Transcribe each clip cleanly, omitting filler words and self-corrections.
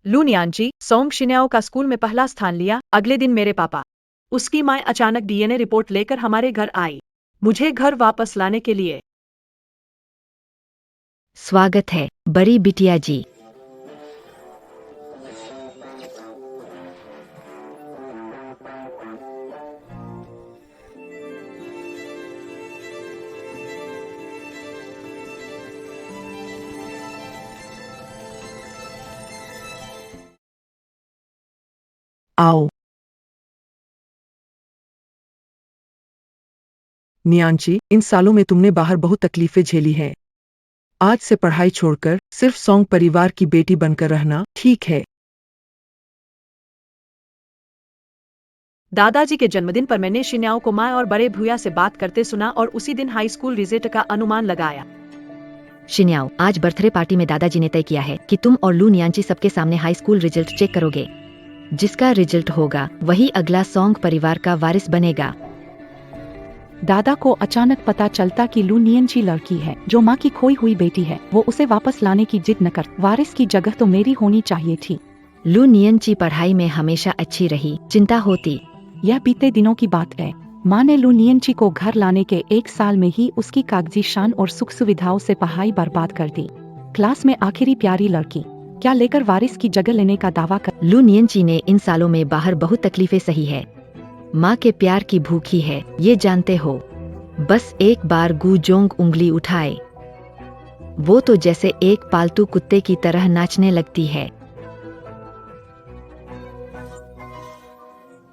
लू नियांची सोंग शिन्याओ का स्कूल में पहला स्थान लिया। अगले दिन मेरे पापा, उसकी माँ अचानक डीएनए रिपोर्ट लेकर हमारे घर आई, मुझे घर वापस लाने के लिए। स्वागत है बड़ी बिटिया जी। आओ। नियांची, इन सालों में तुमने बाहर बहुत तकलीफें झेली हैं। आज से पढ़ाई छोड़कर सिर्फ सोंग परिवार की बेटी बनकर रहना ठीक है। दादाजी के जन्मदिन पर मैंने शिन्याओ को माँ और बड़े भूया से बात करते सुना और उसी दिन हाई स्कूल रिजल्ट का अनुमान लगाया। शिन्याओ, आज बर्थडे पार्टी में दादाजी ने तय किया है कि तुम और लू नियांची सबके सामने हाई स्कूल रिजल्ट चेक करोगे। जिसका रिजल्ट होगा वही अगला सोंग परिवार का वारिस बनेगा। दादा को अचानक पता चलता कि लू नियांची लड़की है जो माँ की खोई हुई बेटी है। वो उसे वापस लाने की जिद न कर, वारिस की जगह तो मेरी होनी चाहिए थी। लू नियांची पढ़ाई में हमेशा अच्छी रही, चिंता होती। यह बीते दिनों की बात है। माँ ने लू नियांची को घर लाने के 1 साल में ही उसकी कागजी शान और सुख सुविधाओं से पढ़ाई बर्बाद कर दी। क्लास में आखिरी प्यारी लड़की क्या लेकर वारिस की जगह लेने का दावा कर। लू नियांची ने इन सालों में बाहर बहुत तकलीफें सही है। माँ के प्यार की भूखी है, ये जानते हो। बस एक बार गू जोंग उंगली उठाए, वो तो जैसे एक पालतू कुत्ते की तरह नाचने लगती है।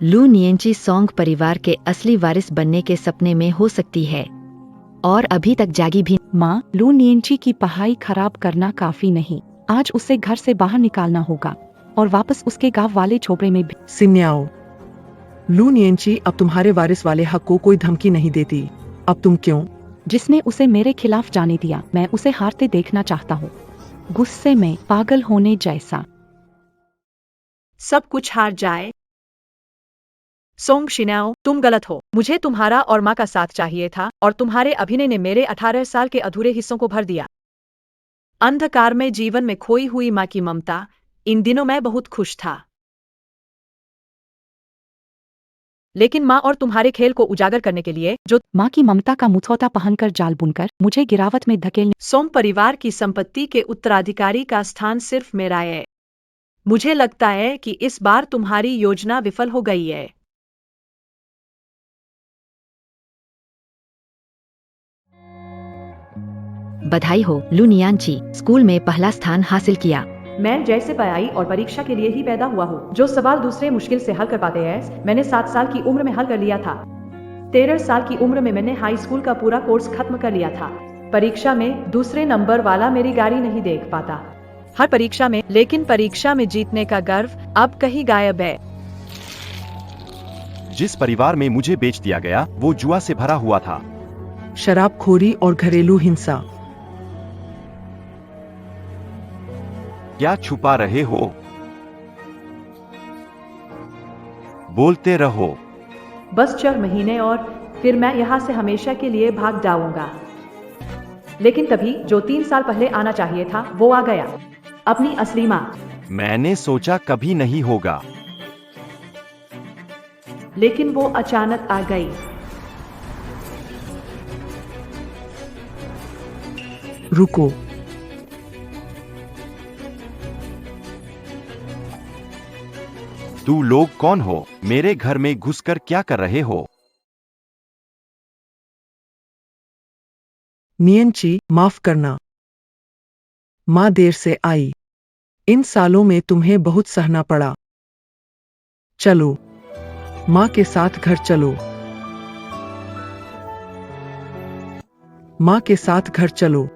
लू नियांची सोंग परिवार के असली वारिस बनने के सपने में हो सकती है और अभी तक जागी भी। माँ, लू नियांची की पढ़ाई खराब करना काफी नहीं, आज उसे घर से बाहर निकालना होगा और वापस उसके गांव वाले झोपड़े में भी। सिन्याओ, लू नियांची अब तुम्हारे वारिस वाले हक को कोई धमकी नहीं देती। अब तुम क्यों? जिसने उसे मेरे खिलाफ जाने दिया, मैं उसे हारते देखना चाहता हूँ। गुस्से में पागल होने जैसा। सब कुछ हार जाए। सोंग शिन्याओ, तुम गलत हो। मुझे तुम्हारा और माँ का साथ चाहिए था और तुम्हारे अभिनय ने मेरे 18 साल के अधूरे हिस्सों को भर दिया। अंधकार में जीवन में खोई हुई माँ की ममता, इन दिनों मैं बहुत खुश था। लेकिन माँ और तुम्हारे खेल को उजागर करने के लिए जो माँ की ममता का मुखौटा पहनकर जाल बुनकर मुझे गिरावट में धकेलने। सोंग परिवार की संपत्ति के उत्तराधिकारी का स्थान सिर्फ मेरा है। मुझे लगता है कि इस बार तुम्हारी योजना विफल हो गई है। बधाई हो लू नियांची, स्कूल में पहला स्थान हासिल किया। मैं जैसे पढ़ाई और परीक्षा के लिए ही पैदा हुआ हूँ। जो सवाल दूसरे मुश्किल से हल कर पाते हैं, मैंने 7 साल की उम्र में हल कर लिया था। 13 साल की उम्र में मैंने हाई स्कूल का पूरा कोर्स खत्म कर लिया था। परीक्षा में दूसरे नंबर वाला मेरी गाड़ी नहीं देख पाता हर परीक्षा में, लेकिन परीक्षा में जीतने का गर्व अब कहीं गायब है। जिस परिवार में मुझे बेच दिया गया वो जुआ से भरा हुआ था। शराबखोरी और घरेलू हिंसा। क्या छुपा रहे हो? बोलते रहो। बस 4 महीने और फिर मैं यहाँ से हमेशा के लिए भाग जाऊंगा। लेकिन तभी जो 3 साल पहले आना चाहिए था वो आ गया, अपनी असली माँ। मैंने सोचा कभी नहीं होगा, लेकिन वो अचानक आ गई। रुको। तू लोग कौन हो? मेरे घर में घुसकर क्या कर रहे हो? नियांची, माफ करना। माँ देर से आई। इन सालों में तुम्हें बहुत सहना पड़ा। चलो, माँ के साथ घर चलो। माँ के साथ घर चलो।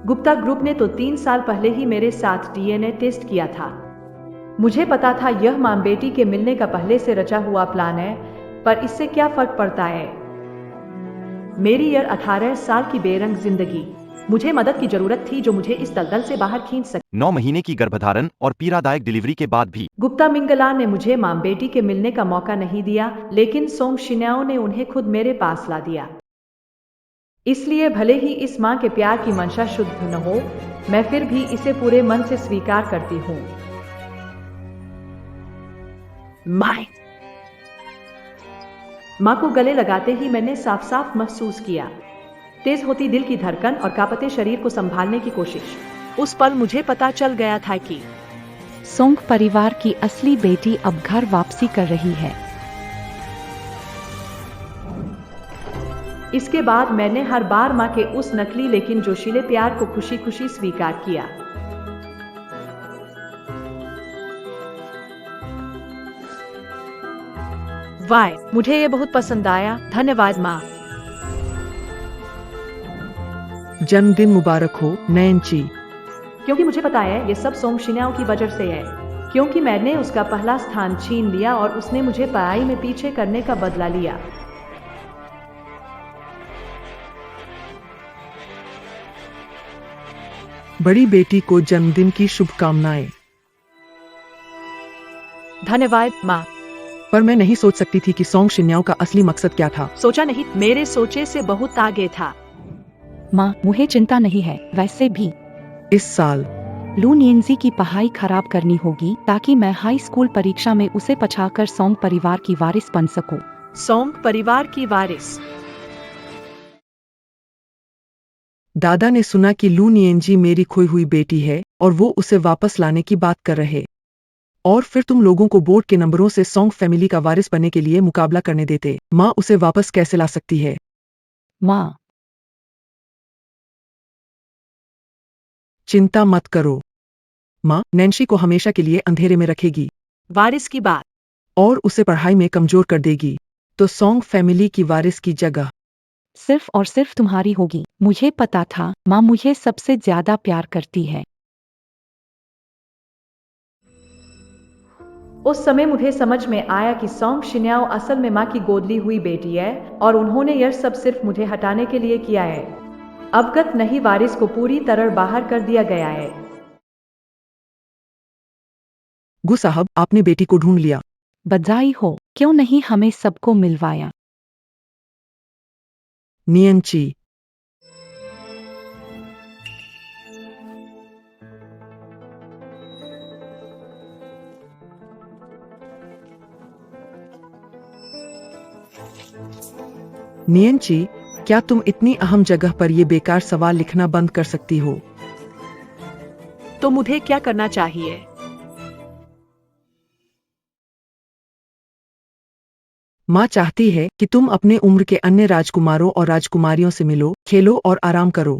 गुप्ता ग्रुप ने तो 3 साल पहले ही मेरे साथ डीएनए टेस्ट किया था। मुझे पता था यह मां बेटी के मिलने का पहले से रचा हुआ प्लान है, पर इससे क्या फर्क पड़ता है। मेरी यह 18 साल की बेरंग जिंदगी, मुझे मदद की जरूरत थी जो मुझे इस दलदल से बाहर खींच सके। 9 महीने की गर्भधारण और पीड़ादायक डिलीवरी के बाद भी गुप्ता मिंगला ने मुझे मां बेटी के मिलने का मौका नहीं दिया, लेकिन सोंग शिन्याओ ने उन्हें खुद मेरे पास ला दिया। इसलिए भले ही इस मां के प्यार की मंशा शुद्ध न हो, मैं फिर भी इसे पूरे मन से स्वीकार करती हूँ। माँ माँ को गले लगाते ही मैंने साफ साफ महसूस किया तेज होती दिल की धड़कन और कांपते शरीर को संभालने की कोशिश। उस पल मुझे पता चल गया था कि सोंग परिवार की असली बेटी अब घर वापसी कर रही है। इसके बाद मैंने हर बार माँ के उस नकली लेकिन जोशीले प्यार को खुशी खुशी स्वीकार किया। वाह, मुझे ये बहुत पसंद आया, धन्यवाद माँ। जन्मदिन मुबारक हो नयनची। क्योंकि मुझे पता है ये सब सोंग शिन्याओ की वजह से है, क्योंकि मैंने उसका पहला स्थान छीन लिया और उसने मुझे पढ़ाई में पीछे करने का बदला लिया। बड़ी बेटी को जन्मदिन की शुभकामनाएं। धन्यवाद माँ। पर मैं नहीं सोच सकती थी कि सोंग शिन्याओ का असली मकसद क्या था। सोचा नहीं, मेरे सोचे से बहुत आगे था। माँ, मुझे चिंता नहीं है। वैसे भी इस साल लू नियंजी की पढ़ाई खराब करनी होगी ताकि मैं हाई स्कूल परीक्षा में उसे पछाकर सोंग परिवार की वारिस बन सकूं। सोंग परिवार की वारिस। दादा ने सुना कि लू नियंजी मेरी खोई हुई बेटी है और वो उसे वापस लाने की बात कर रहे। और फिर तुम लोगों को बोर्ड के नंबरों से सोंग फैमिली का वारिस बनने के लिए मुकाबला करने देते। माँ उसे वापस कैसे ला सकती है? माँ, चिंता मत करो। माँ नैन्सी को हमेशा के लिए अंधेरे में रखेगी वारिस की बात। और उसे पढ़ाई में कमजोर कर देगी। तो सोंग फैमिली की वारिस की जगह सिर्फ और सिर्फ तुम्हारी होगी। मुझे पता था, माँ मुझे सबसे ज्यादा प्यार करती है। उस समय मुझे समझ में आया कि सोंग शिन्याओ असल में माँ की गोदली हुई बेटी है और उन्होंने यह सब सिर्फ मुझे हटाने के लिए किया है। अवगत नहीं, वारिस को पूरी तरह बाहर कर दिया गया है। गु साहब, आपने बेटी को ढूंढ लिया। बधाई हो। क्यों नहीं हमें सबको मिलवाया? नियंची। नियंची, क्या तुम इतनी अहम जगह पर ये बेकार सवाल लिखना बंद कर सकती हो? तो मुझे क्या करना चाहिए? माँ चाहती है कि तुम अपने उम्र के अन्य राजकुमारों और राजकुमारियों से मिलो, खेलो और आराम करो।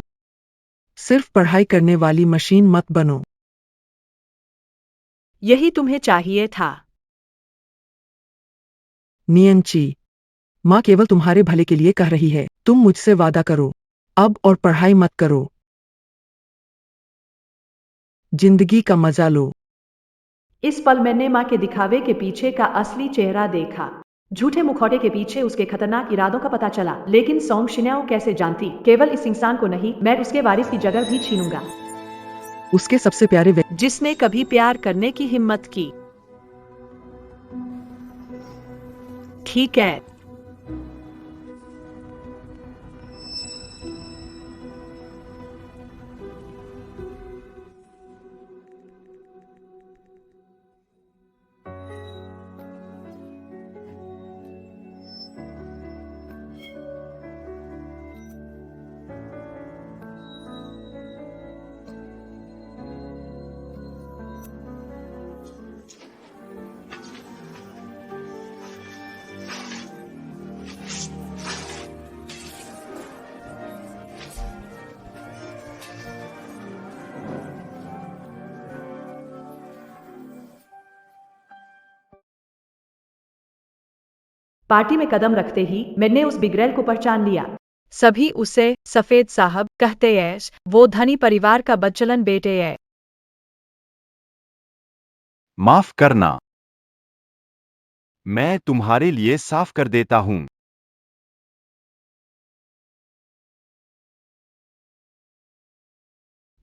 सिर्फ पढ़ाई करने वाली मशीन मत बनो। यही तुम्हें चाहिए था। नियंची, माँ केवल तुम्हारे भले के लिए कह रही है। तुम मुझसे वादा करो अब और पढ़ाई मत करो। जिंदगी का मजा लो। इस पल मैंने माँ के दिखावे के पीछे का असली चेहरा देखा। झूठे मुखौटे के पीछे उसके खतरनाक इरादों का पता चला। लेकिन सोंग शिन्याओ कैसे जानती, केवल इस इंसान को नहीं, मैं उसके वारिस की जगह भी छीनूंगा। उसके सबसे प्यारे व्यक्ति जिसने कभी प्यार करने की हिम्मत की। ठीक है। पार्टी में कदम रखते ही मैंने उस बिगड़ैल को पहचान लिया। सभी उसे सफेद साहब कहते हैं। वो धनी परिवार का बच्चलन बेटे है। माफ करना। मैं तुम्हारे लिए साफ कर देता हूं।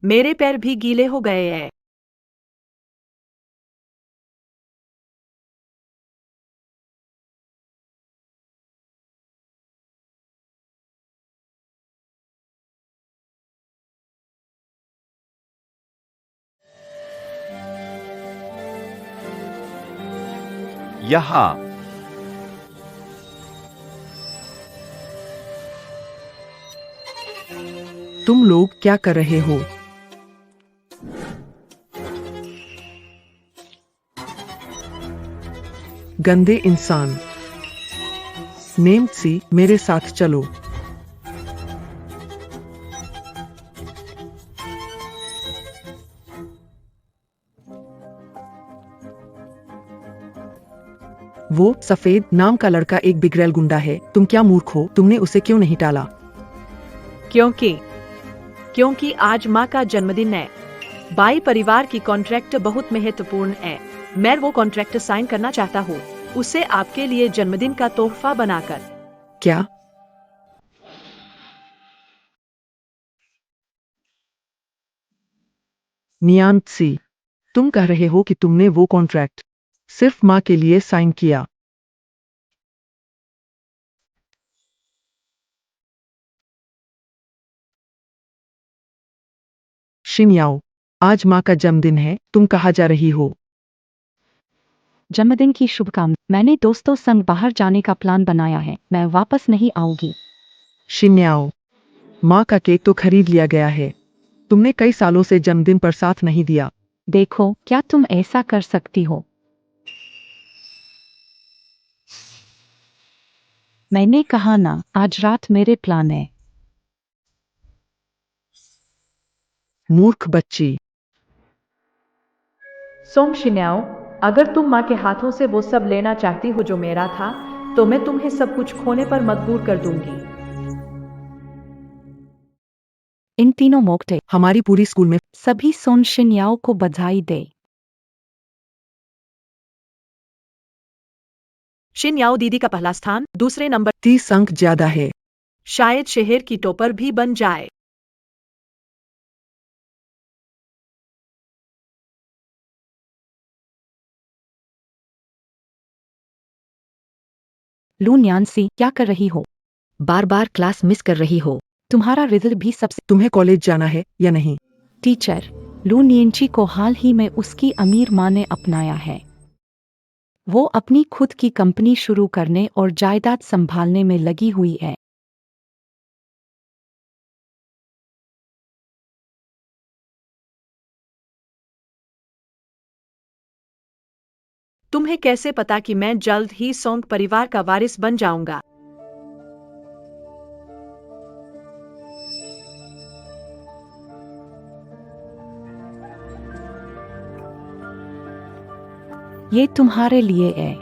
मेरे पैर भी गीले हो गए हैं। यहाँ। तुम लोग क्या कर रहे हो? गंदे इंसान। नेम्सी, मेरे साथ चलो। वो सफेद नाम का लड़का एक बिगड़ैल गुंडा है। तुम क्या मूर्ख हो? तुमने उसे क्यों नहीं टाला? क्योंकि आज माँ का जन्मदिन है। बाई परिवार की कॉन्ट्रैक्ट बहुत महत्वपूर्ण है। मैं वो कॉन्ट्रैक्ट साइन करना चाहता हूँ, उसे आपके लिए जन्मदिन का तोहफा बनाकर। क्या? नियांसी, तुम कह रहे हो कि तुमने वो कॉन्ट्रैक्ट सिर्फ माँ के लिए साइन किया? शिनयाओ, आज माँ का जन्मदिन है, तुम कहाँ जा रही हो? जन्मदिन की शुभकामनाएं। मैंने दोस्तों संग बाहर जाने का प्लान बनाया है, मैं वापस नहीं आऊंगी। शिन्याओ, माँ का केक तो खरीद लिया गया है। तुमने कई सालों से जन्मदिन पर साथ नहीं दिया। देखो, क्या तुम ऐसा कर सकती हो? मैंने कहा ना, आज रात मेरे प्लान है। मूर्ख बच्ची। सोंग शिन्याओ, अगर तुम माँ के हाथों से वो सब लेना चाहती हो जो मेरा था, तो मैं तुम्हें सब कुछ खोने पर मजबूर कर दूंगी। इन तीनों मोक्टे हमारी पूरी स्कूल में सभी सोन शिन्याओ को बधाई दे। शिन्याओ दीदी का पहला स्थान, दूसरे नंबर। 30 अंक ज्यादा है। शायद शहर की टॉपर भी बन जाए। लू न्यान्सी, क्या कर रही हो? बार बार क्लास मिस कर रही हो। तुम्हारा रिजल्ट भी सबसे। तुम्हें कॉलेज जाना है या नहीं? टीचर, लू नियंची को हाल ही में उसकी अमीर माँ ने अपनाया है। वो अपनी खुद की कंपनी शुरू करने और जायदाद संभालने में लगी हुई है। तुम्हें कैसे पता कि मैं जल्द ही सोंग परिवार का वारिस बन जाऊंगा? ये तुम्हारे लिए है।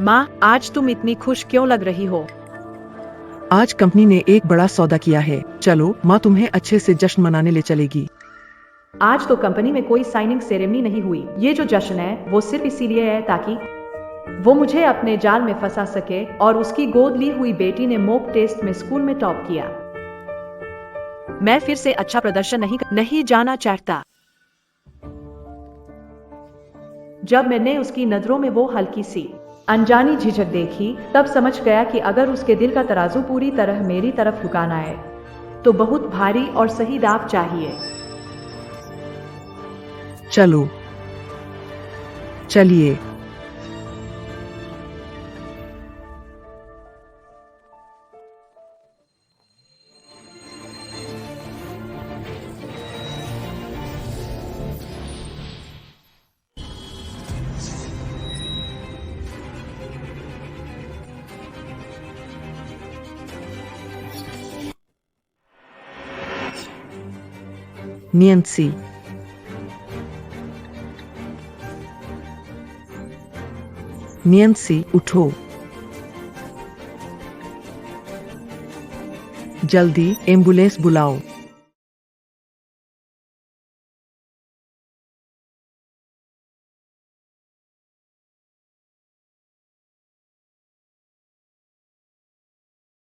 माँ, आज तुम इतनी खुश क्यों लग रही हो? आज कंपनी ने एक बड़ा सौदा किया है। चलो, माँ तुम्हें अच्छे से जश्न मनाने ले चलेगी। आज तो कंपनी में कोई साइनिंग सेरेमनी नहीं हुई। ये जो जश्न है वो सिर्फ इसीलिए है ताकि वो मुझे अपने जाल में फंसा सके, और उसकी गोद ली हुई बेटी ने मॉक टेस्ट में स्कूल में टॉप किया। मैं फिर से अच्छा प्रदर्शन नहीं जाना चाहता। जब मैंने उसकी नजरों में वो हल्की सी अनजानी झिझक देखी, तब समझ गया कि अगर उसके दिल का तराजू पूरी तरह मेरी तरफ झुकाना है, तो बहुत भारी और सही दाव चाहिए। चलो, चलिए। नियंसी, नियंसी, उठो। जल्दी एम्बुलेंस बुलाओ।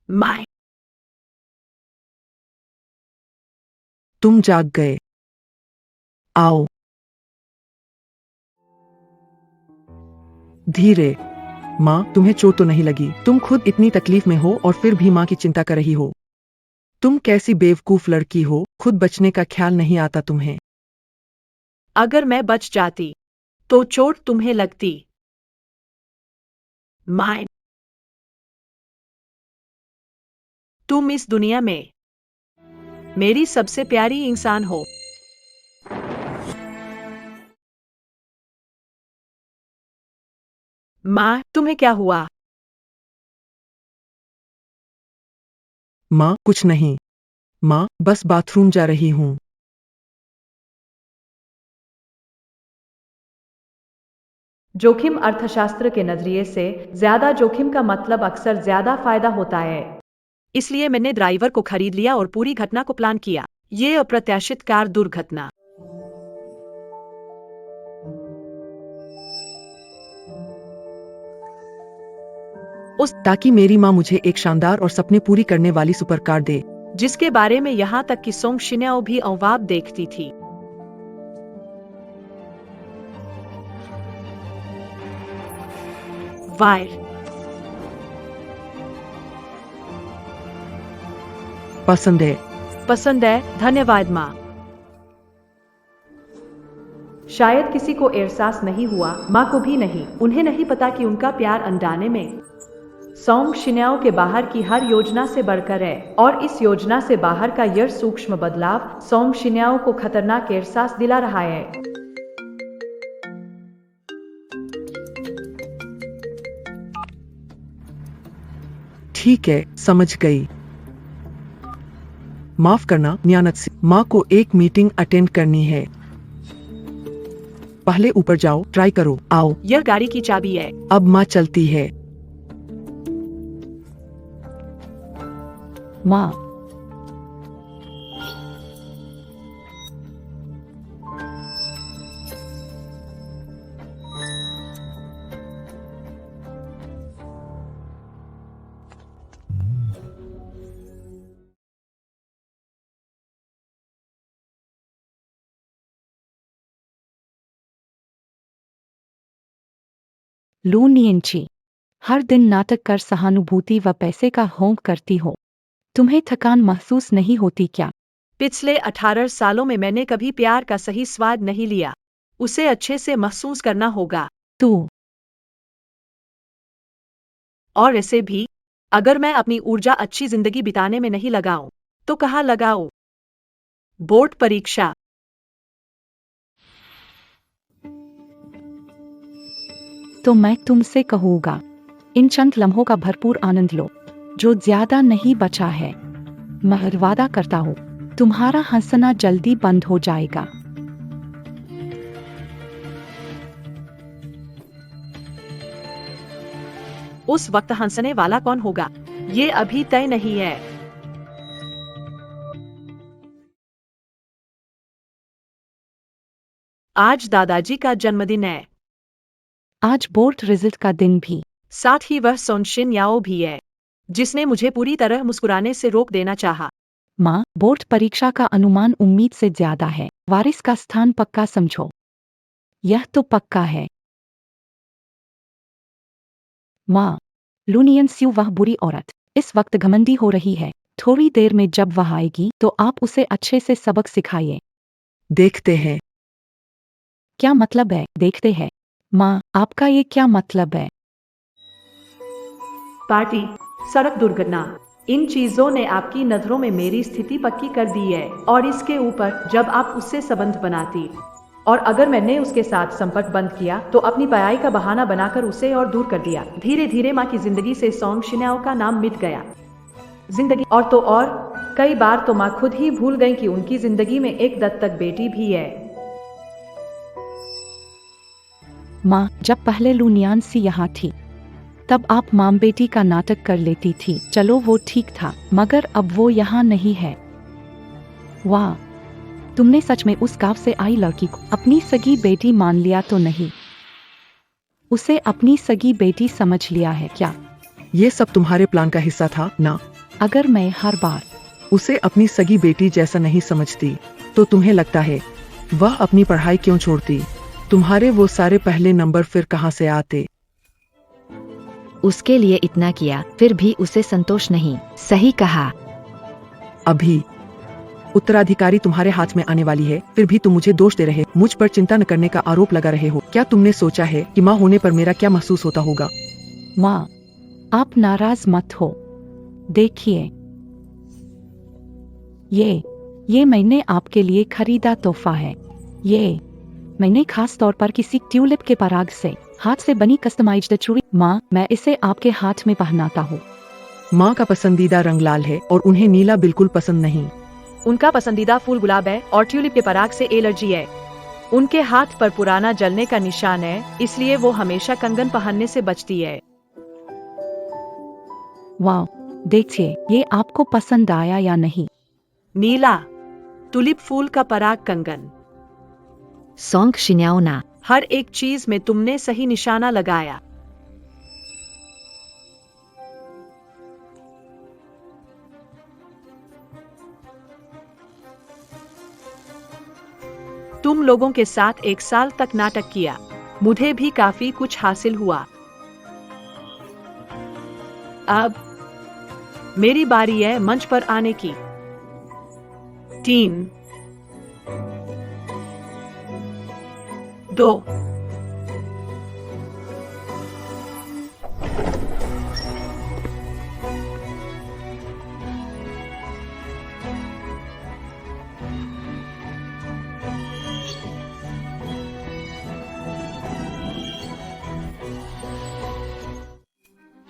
माय, तुम जाग गए। आओ। धीरे। माँ, तुम्हें चोट तो नहीं लगी? तुम खुद इतनी तकलीफ में हो और फिर भी माँ की चिंता कर रही हो। तुम कैसी बेवकूफ लड़की हो, खुद बचने का ख्याल नहीं आता तुम्हें। अगर मैं बच जाती तो चोट तुम्हें लगती। माय, तुम इस दुनिया में मेरी सबसे प्यारी इंसान हो। माँ, तुम्हें क्या हुआ? माँ, कुछ नहीं। माँ, बस बाथरूम जा रही हूँ। जोखिम अर्थशास्त्र के नजरिए से ज्यादा जोखिम का मतलब अक्सर ज्यादा फायदा होता है। इसलिए मैंने ड्राइवर को खरीद लिया और पूरी घटना को प्लान किया। ये अप्रत्याशित कार दुर्घटना। ताकि मेरी माँ मुझे एक शानदार और सपने पूरी करने वाली सुपर कार दे। जिसके बारे में यहाँ तक कि सोंग शिन्याओ भी अवाब देखती थी। वायर। पसंद है। पसंद है, धन्यवाद माँ। शायद किसी को एहसास नहीं हुआ, माँ को भी नहीं। उन्हें नहीं पता कि उनका प्यार अनजाने में सोंग शिन्याओ के बाहर की हर योजना से बढ़कर है, और इस योजना से बाहर का यह सूक्ष्म बदलाव सोंग शिन्याओ को खतरनाक एहसास दिला रहा है। ठीक है, समझ गई। माफ करना न्यानत्सी, माँ को एक मीटिंग अटेंड करनी है। पहले ऊपर जाओ, ट्राई करो। आओ। यह गाड़ी की चाबी है। अब माँ चलती है। माँ, लू नियंची, हर दिन नाटक कर सहानुभूति व पैसे का होंक करती हो। तुम्हें थकान महसूस नहीं होती क्या? पिछले 18 सालों में मैंने कभी प्यार का सही स्वाद नहीं लिया। उसे अच्छे से महसूस करना होगा। तू और ऐसे भी, अगर मैं अपनी ऊर्जा अच्छी जिंदगी बिताने में नहीं लगाऊं, तो कहाँ लगाऊं? बोर्ड परीक्षा। तो मैं तुमसे कहूँगा, इन चंद लम्हों का भरपूर आनंद लो, जो ज्यादा नहीं बचा है। मैं वादा करता हूँ, तुम्हारा हंसना जल्दी बंद हो जाएगा। उस वक्त हंसने वाला कौन होगा, ये अभी तय नहीं है। आज दादाजी का जन्मदिन है। आज बोर्ड रिजल्ट का दिन भी। साथ ही वह सोंग शिन्याओ भी है, जिसने मुझे पूरी तरह मुस्कुराने से रोक देना चाहा। माँ, बोर्ड परीक्षा का अनुमान उम्मीद से ज्यादा है। वारिस का स्थान पक्का समझो। यह तो पक्का है। माँ, लूनियन स्यू, वह बुरी औरत इस वक्त घमंडी हो रही है। थोड़ी देर में जब वह आएगी तो आप उसे अच्छे से सबक सिखाइए। देखते हैं। क्या मतलब है देखते हैं? माँ, आपका ये क्या मतलब है? पार्टी, सड़क दुर्घटना, इन चीजों ने आपकी नजरों में मेरी स्थिति पक्की कर दी है। और इसके ऊपर जब आप उससे संबंध बनाती, और अगर मैंने उसके साथ संपर्क बंद किया तो अपनी पढ़ाई का बहाना बनाकर उसे और दूर कर दिया। धीरे धीरे माँ की जिंदगी से सोंग शिन्याओ का नाम मिट गया। जिंदगी और तो और, कई बार तो माँ खुद ही भूल गई कि उनकी जिंदगी में एक दत्तक बेटी भी है। माँ, जब पहले लूनियान सी यहाँ थी, तब आप माम बेटी का नाटक कर लेती थी। चलो वो ठीक था, मगर अब वो यहाँ नहीं है। वाह, तुमने सच में उस गांव से आई लड़की को अपनी सगी बेटी मान लिया तो नहीं? उसे अपनी सगी बेटी समझ लिया है क्या? ये सब तुम्हारे प्लान का हिस्सा था ना? अगर मैं हर बार उसे अपनी सगी बेटी जैसा नहीं समझती, तो तुम्हें लगता है वह अपनी पढ़ाई क्यों छोड़ती? तुम्हारे वो सारे पहले नंबर फिर कहाँ से आते? उसके लिए इतना किया, फिर भी उसे संतोष नहीं। सही कहा। अभी उत्तराधिकारी तुम्हारे हाथ में आने वाली है, फिर भी तुम मुझे दोष दे रहे, मुझ पर चिंता न करने का आरोप लगा रहे हो। क्या तुमने सोचा है कि माँ होने पर मेरा क्या महसूस होता होगा? माँ, आप नाराज मत हो। देखिए, ये मैंने आपके लिए खरीदा तोहफा है। ये मैंने खास तौर पर किसी ट्यूलिप के पराग से हाथ से बनी कस्टमाइज्ड चूड़ी। माँ, मैं इसे आपके हाथ में पहनाता हूँ। माँ का पसंदीदा रंग लाल है और उन्हें नीला बिल्कुल पसंद नहीं। उनका पसंदीदा फूल गुलाब है और ट्यूलिप के पराग से एलर्जी है। उनके हाथ पर पुराना जलने का निशान है, इसलिए वो हमेशा कंगन पहनने से बचती है। वाह, देखिए, ये आपको पसंद आया या नहीं? नीला टुलिप फूल का पराग कंगन। सॉन्ग शिन्याओना। हर एक चीज में तुमने सही निशाना लगाया। तुम लोगों के साथ 1 साल तक नाटक किया, मुझे भी काफी कुछ हासिल हुआ। अब मेरी बारी है मंच पर आने की। 3, 2,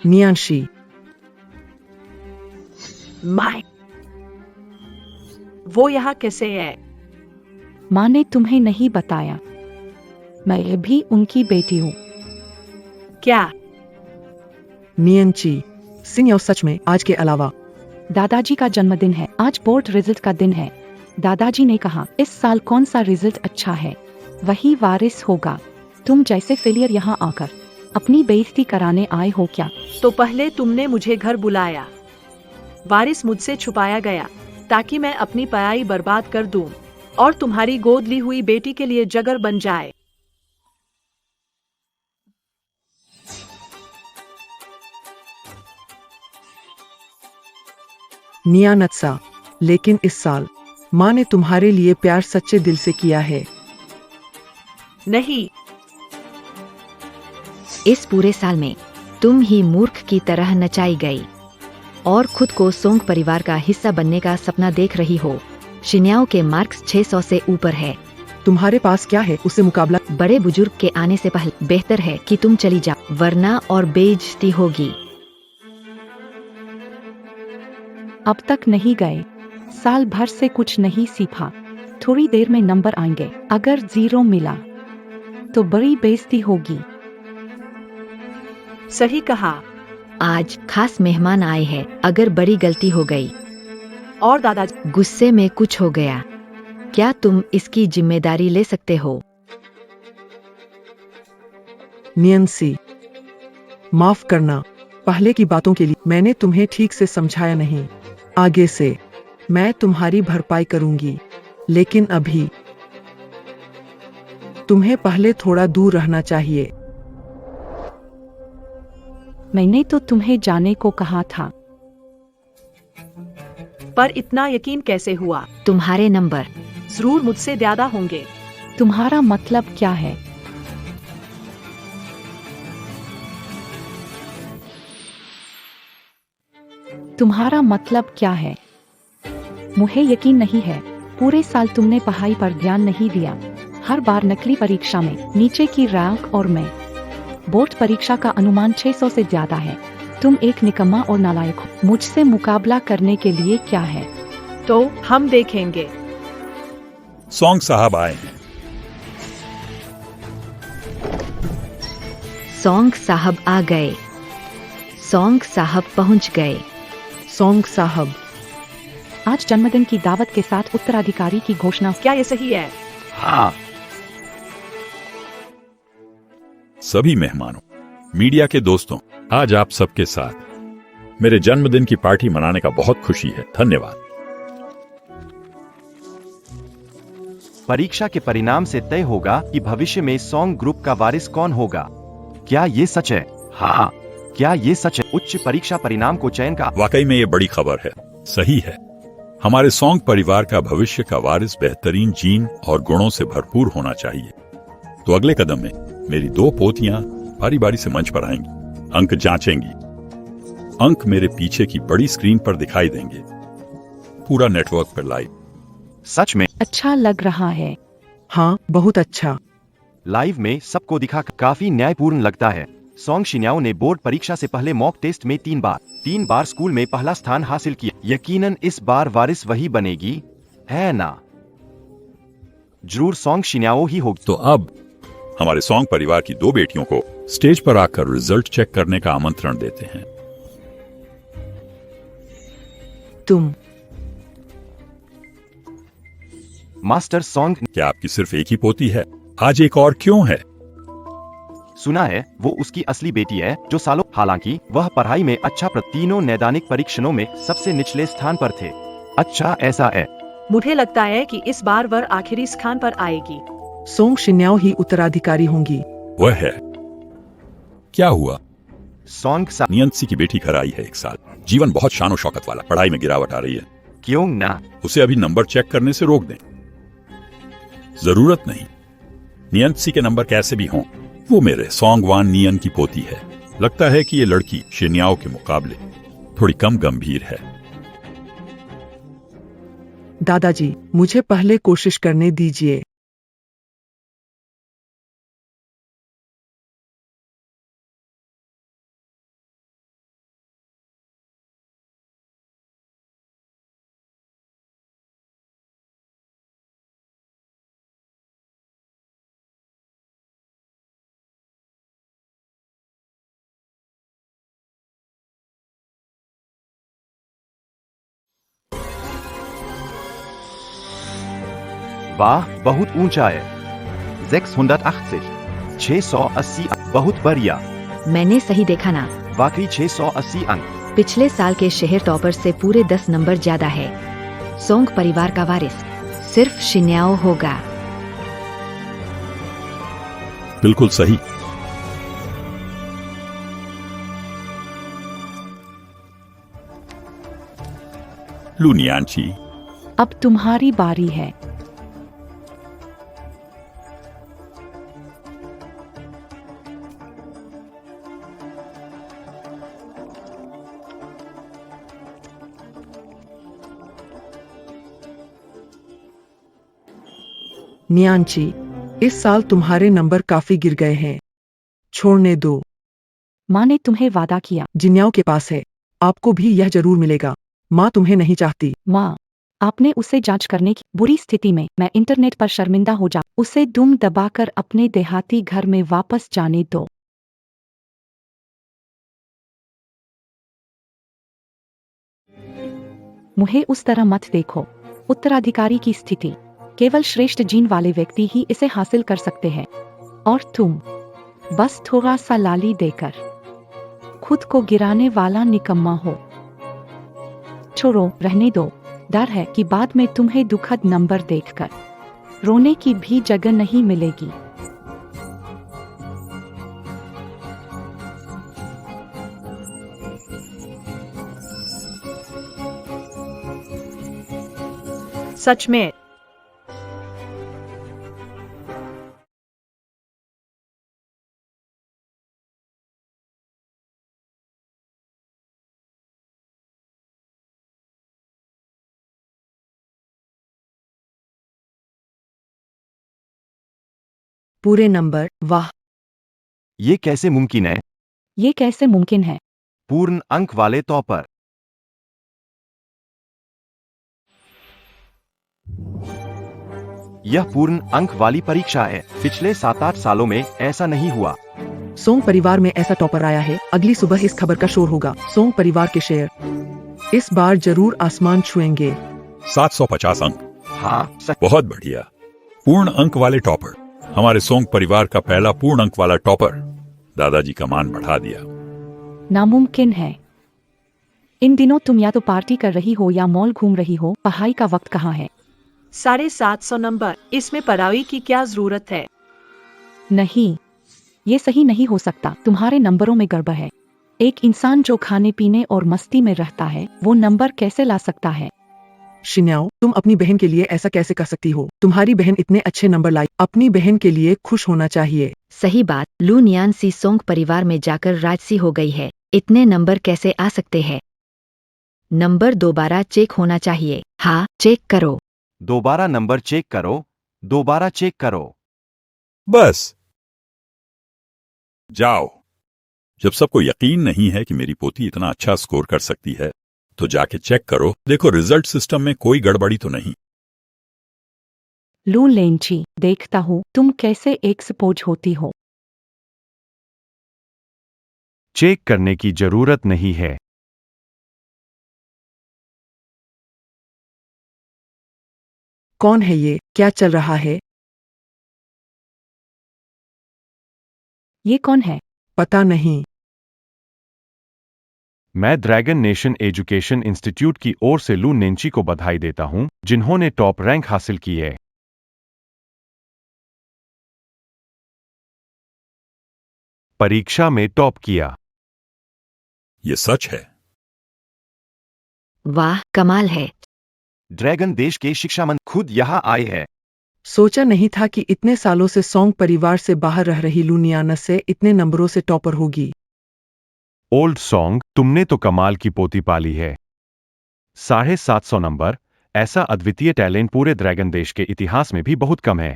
नियांशी। माय, वो यहाँ कैसे है? माँ ने तुम्हें नहीं बताया, मैं भी उनकी बेटी हूँ। क्या? नियंची सिंह, और सच में आज के अलावा दादाजी का जन्मदिन है, आज बोर्ड रिजल्ट का दिन है। दादाजी ने कहा इस साल कौन सा रिजल्ट अच्छा है वही वारिस होगा। तुम जैसे फेलियर यहाँ आकर अपनी बेइज्जती कराने आए हो क्या? तो पहले तुमने मुझे घर बुलाया, वारिस मुझसे छुपाया गया ताकि मैं अपनी पढ़ाई बर्बाद कर दूं और तुम्हारी गोद ली हुई बेटी के लिए जगर बन जाए। नियानत्सा, लेकिन इस साल माँ ने तुम्हारे लिए प्यार सच्चे दिल से किया है। नहीं, इस पूरे साल में तुम ही मूर्ख की तरह नचाई गई और खुद को सोंग परिवार का हिस्सा बनने का सपना देख रही हो। शिन्याओ के मार्क्स 600 से ऊपर है। तुम्हारे पास क्या है उससे मुकाबला? बड़े बुजुर्ग के आने से पहले बेहतर है कि तुम चली जाओ, वरना और बेइज्जती होगी। अब तक नहीं गए, साल भर से कुछ नहीं सीखा। थोड़ी देर में नंबर आएंगे, अगर 0 मिला तो बड़ी बेइज्जती होगी। सही कहा। आज खास मेहमान आए हैं, अगर बड़ी गलती हो गई और दादाजी गुस्से में कुछ हो गया, क्या तुम इसकी जिम्मेदारी ले सकते हो? नियंसी, माफ करना, पहले की बातों के लिए मैंने तुम्हें ठीक से समझाया नहीं। आगे से मैं तुम्हारी भरपाई करूंगी, लेकिन अभी तुम्हें पहले थोड़ा दूर रहना चाहिए। मैंने तो तुम्हें जाने को कहा था। पर इतना यकीन कैसे हुआ? तुम्हारे नंबर जरूर मुझसे ज्यादा होंगे। तुम्हारा मतलब क्या है? तुम्हारा मतलब क्या है? मुझे यकीन नहीं है। पूरे साल तुमने पढ़ाई पर ध्यान नहीं दिया, हर बार नकली परीक्षा में नीचे की रैंक, और मैं बोर्ड परीक्षा का अनुमान 600 से ज्यादा है। तुम एक निकम्मा और नालायक हो। मुझसे मुकाबला करने के लिए क्या है? तो हम देखेंगे। सॉन्ग साहब आए हैं। सॉन्ग साहब आ गए। सॉन्ग साहब पहुंच गए। सॉन्ग साहब, आज जन्मदिन की दावत के साथ उत्तराधिकारी की घोषणा। क्या ये सही है? हाँ, सभी मेहमानों, मीडिया के दोस्तों, आज आप सबके साथ मेरे जन्मदिन की पार्टी मनाने का बहुत खुशी है। धन्यवाद। परीक्षा के परिणाम से तय होगा कि भविष्य में सॉन्ग ग्रुप का वारिस कौन होगा। क्या ये सच है? हाँ, क्या ये सच है? उच्च परीक्षा परिणाम को चयन का वाकई में ये बड़ी खबर है। सही है। हमारे सॉन्ग परिवार का भविष्य का वारिस बेहतरीन जीन और गुणों से भरपूर होना चाहिए। तो अगले कदम में मेरी 2 पोतियां बारी बारी से मंच पर आएंगी, अंक जांचेंगी। अंक मेरे पीछे की बड़ी स्क्रीन पर दिखाई देंगे, पूरा नेटवर्क पर लाइव। सच में अच्छा लग रहा है। हाँ, बहुत अच्छा। लाइव में सबको दिखा काफी न्यायपूर्ण लगता है। सॉन्ग शिन्याओ ने बोर्ड परीक्षा से पहले मॉक टेस्ट में 3 बार स्कूल में पहला स्थान हासिल किया। यकीनन इस बार वारिस वही बनेगी, है ना? जरूर सॉन्ग शिन्याओ ही होगी। तो अब हमारे सॉन्ग परिवार की 2 बेटियों को स्टेज पर आकर रिजल्ट चेक करने का आमंत्रण देते हैं। तुम मास्टर सॉन्ग, क्या आपकी सिर्फ एक ही पोती है? आज एक और क्यों है? सुना है वो उसकी असली बेटी है जो सालों, हालांकि वह पढ़ाई में अच्छा तीनों नैदानिक परीक्षणों में सबसे निचले स्थान पर थे। अच्छा ऐसा है। मुझे लगता है कि इस बार वह आखिरी स्थान पर आएगी। सोंग शिन्याओ ही उत्तराधिकारी होंगी। वह है। क्या हुआ? सॉन्ग नियंसी की बेटी घर आई है 1 साल। जीवन बहुत शानो शौकत वाला, पढ़ाई में गिरावट आ रही है। क्यों ना? उसे अभी नंबर चेक करने से रोक दें। जरूरत नहीं, नियंसी के नंबर कैसे भी हों, वो मेरे सॉन्ग वान नियन की पोती है। लगता है कि ये लड़की शिन्याओ के मुकाबले थोड़ी कम गंभीर है। दादाजी, मुझे पहले कोशिश करने दीजिए। वाह, बहुत ऊंचा है। 680, 680, बहुत बढ़िया। मैंने सही देखा ना? वाकई 680 अंक। पिछले साल के शहर टॉपर से पूरे 10 नंबर ज्यादा है। सोंग परिवार का वारिस सिर्फ शिन्याओ होगा। बिल्कुल सही। लू नियांची, अब तुम्हारी बारी है। नियांची, इस साल तुम्हारे नंबर काफी गिर गए हैं। छोड़ने दो। माँ ने तुम्हें वादा किया। जिन्याओ के पास है, आपको भी यह जरूर मिलेगा। माँ तुम्हें नहीं चाहती। माँ, आपने उसे जांच करने की बुरी स्थिति में मैं इंटरनेट पर शर्मिंदा हो जा। उसे दुम दबाकर अपने देहाती घर में वापस जाने दो। मुझे उस तरह मत देखो। उत्तराधिकारी की स्थिति केवल श्रेष्ठ जीन वाले व्यक्ति ही इसे हासिल कर सकते हैं, और तुम बस थोड़ा सा लाली देकर खुद को गिराने वाला निकम्मा हो। छोड़ो, रहने दो। डर है कि बाद में तुम्हें दुखद नंबर देखकर रोने की भी जगह नहीं मिलेगी। सच में पूरे नंबर, वाह। ये कैसे मुमकिन है? ये कैसे मुमकिन है? पूर्ण अंक वाले टॉपर। यह पूर्ण अंक वाली परीक्षा है। पिछले 7-8 सालों में ऐसा नहीं हुआ। सोंग परिवार में ऐसा टॉपर आया है। अगली सुबह इस खबर का शोर होगा। सोंग परिवार के शेयर इस बार जरूर आसमान छुएंगे। 750 अंक। हाँ, सच। बहुत बढ़िया। पूर्ण अंक वाले टॉपर, हमारे सोंग परिवार का पहला पूर्ण अंक वाला टॉपर। दादाजी का मान बढ़ा दिया। नामुमकिन है। इन दिनों तुम या तो पार्टी कर रही हो या मॉल घूम रही हो। पढ़ाई का वक्त कहाँ है? 750 नंबर। इसमें पढ़ाई की क्या जरूरत है? नहीं, ये सही नहीं हो सकता। तुम्हारे नंबरों में गड़बड़ है। एक इंसान जो खाने पीने और मस्ती में रहता है, वो नंबर कैसे ला सकता है? शिन्याओ, तुम अपनी बहन के लिए ऐसा कैसे कर सकती हो? तुम्हारी बहन इतने अच्छे नंबर लाई, अपनी बहन के लिए खुश होना चाहिए। सही बात, लू नियानसी सोंग परिवार में जाकर राजसी हो गई है। इतने नंबर कैसे आ सकते हैं? नंबर दोबारा चेक होना चाहिए। हाँ, चेक करो। दोबारा नंबर चेक करो, दोबारा चेक करो। बस जाओ। जब सबको यकीन नहीं है कि मेरी पोती इतना अच्छा स्कोर कर सकती है, तो जाके चेक करो, देखो रिजल्ट सिस्टम में कोई गड़बड़ी तो नहीं। लू लेंची, देखता हूँ तुम कैसे एक्सपोज होती हो। चेक करने की जरूरत नहीं है। कौन है ये? क्या चल रहा है? ये कौन है? पता नहीं। मैं ड्रैगन नेशन एजुकेशन इंस्टीट्यूट की ओर से लू नेंची को बधाई देता हूं, जिन्होंने टॉप रैंक हासिल की है। परीक्षा में टॉप किया। ये सच है। वाह, कमाल है। ड्रैगन देश के शिक्षा मंत्री खुद यहां आए हैं। सोचा नहीं था कि इतने सालों से सोंग परिवार से बाहर रह रही लूनियाना से इतने नंबरों से टॉपर होगी। ओल्ड सॉन्ग, तुमने तो कमाल की पोती पाली है। 750 नंबर, ऐसा अद्वितीय टैलेंट पूरे ड्रैगन देश के इतिहास में भी बहुत कम है।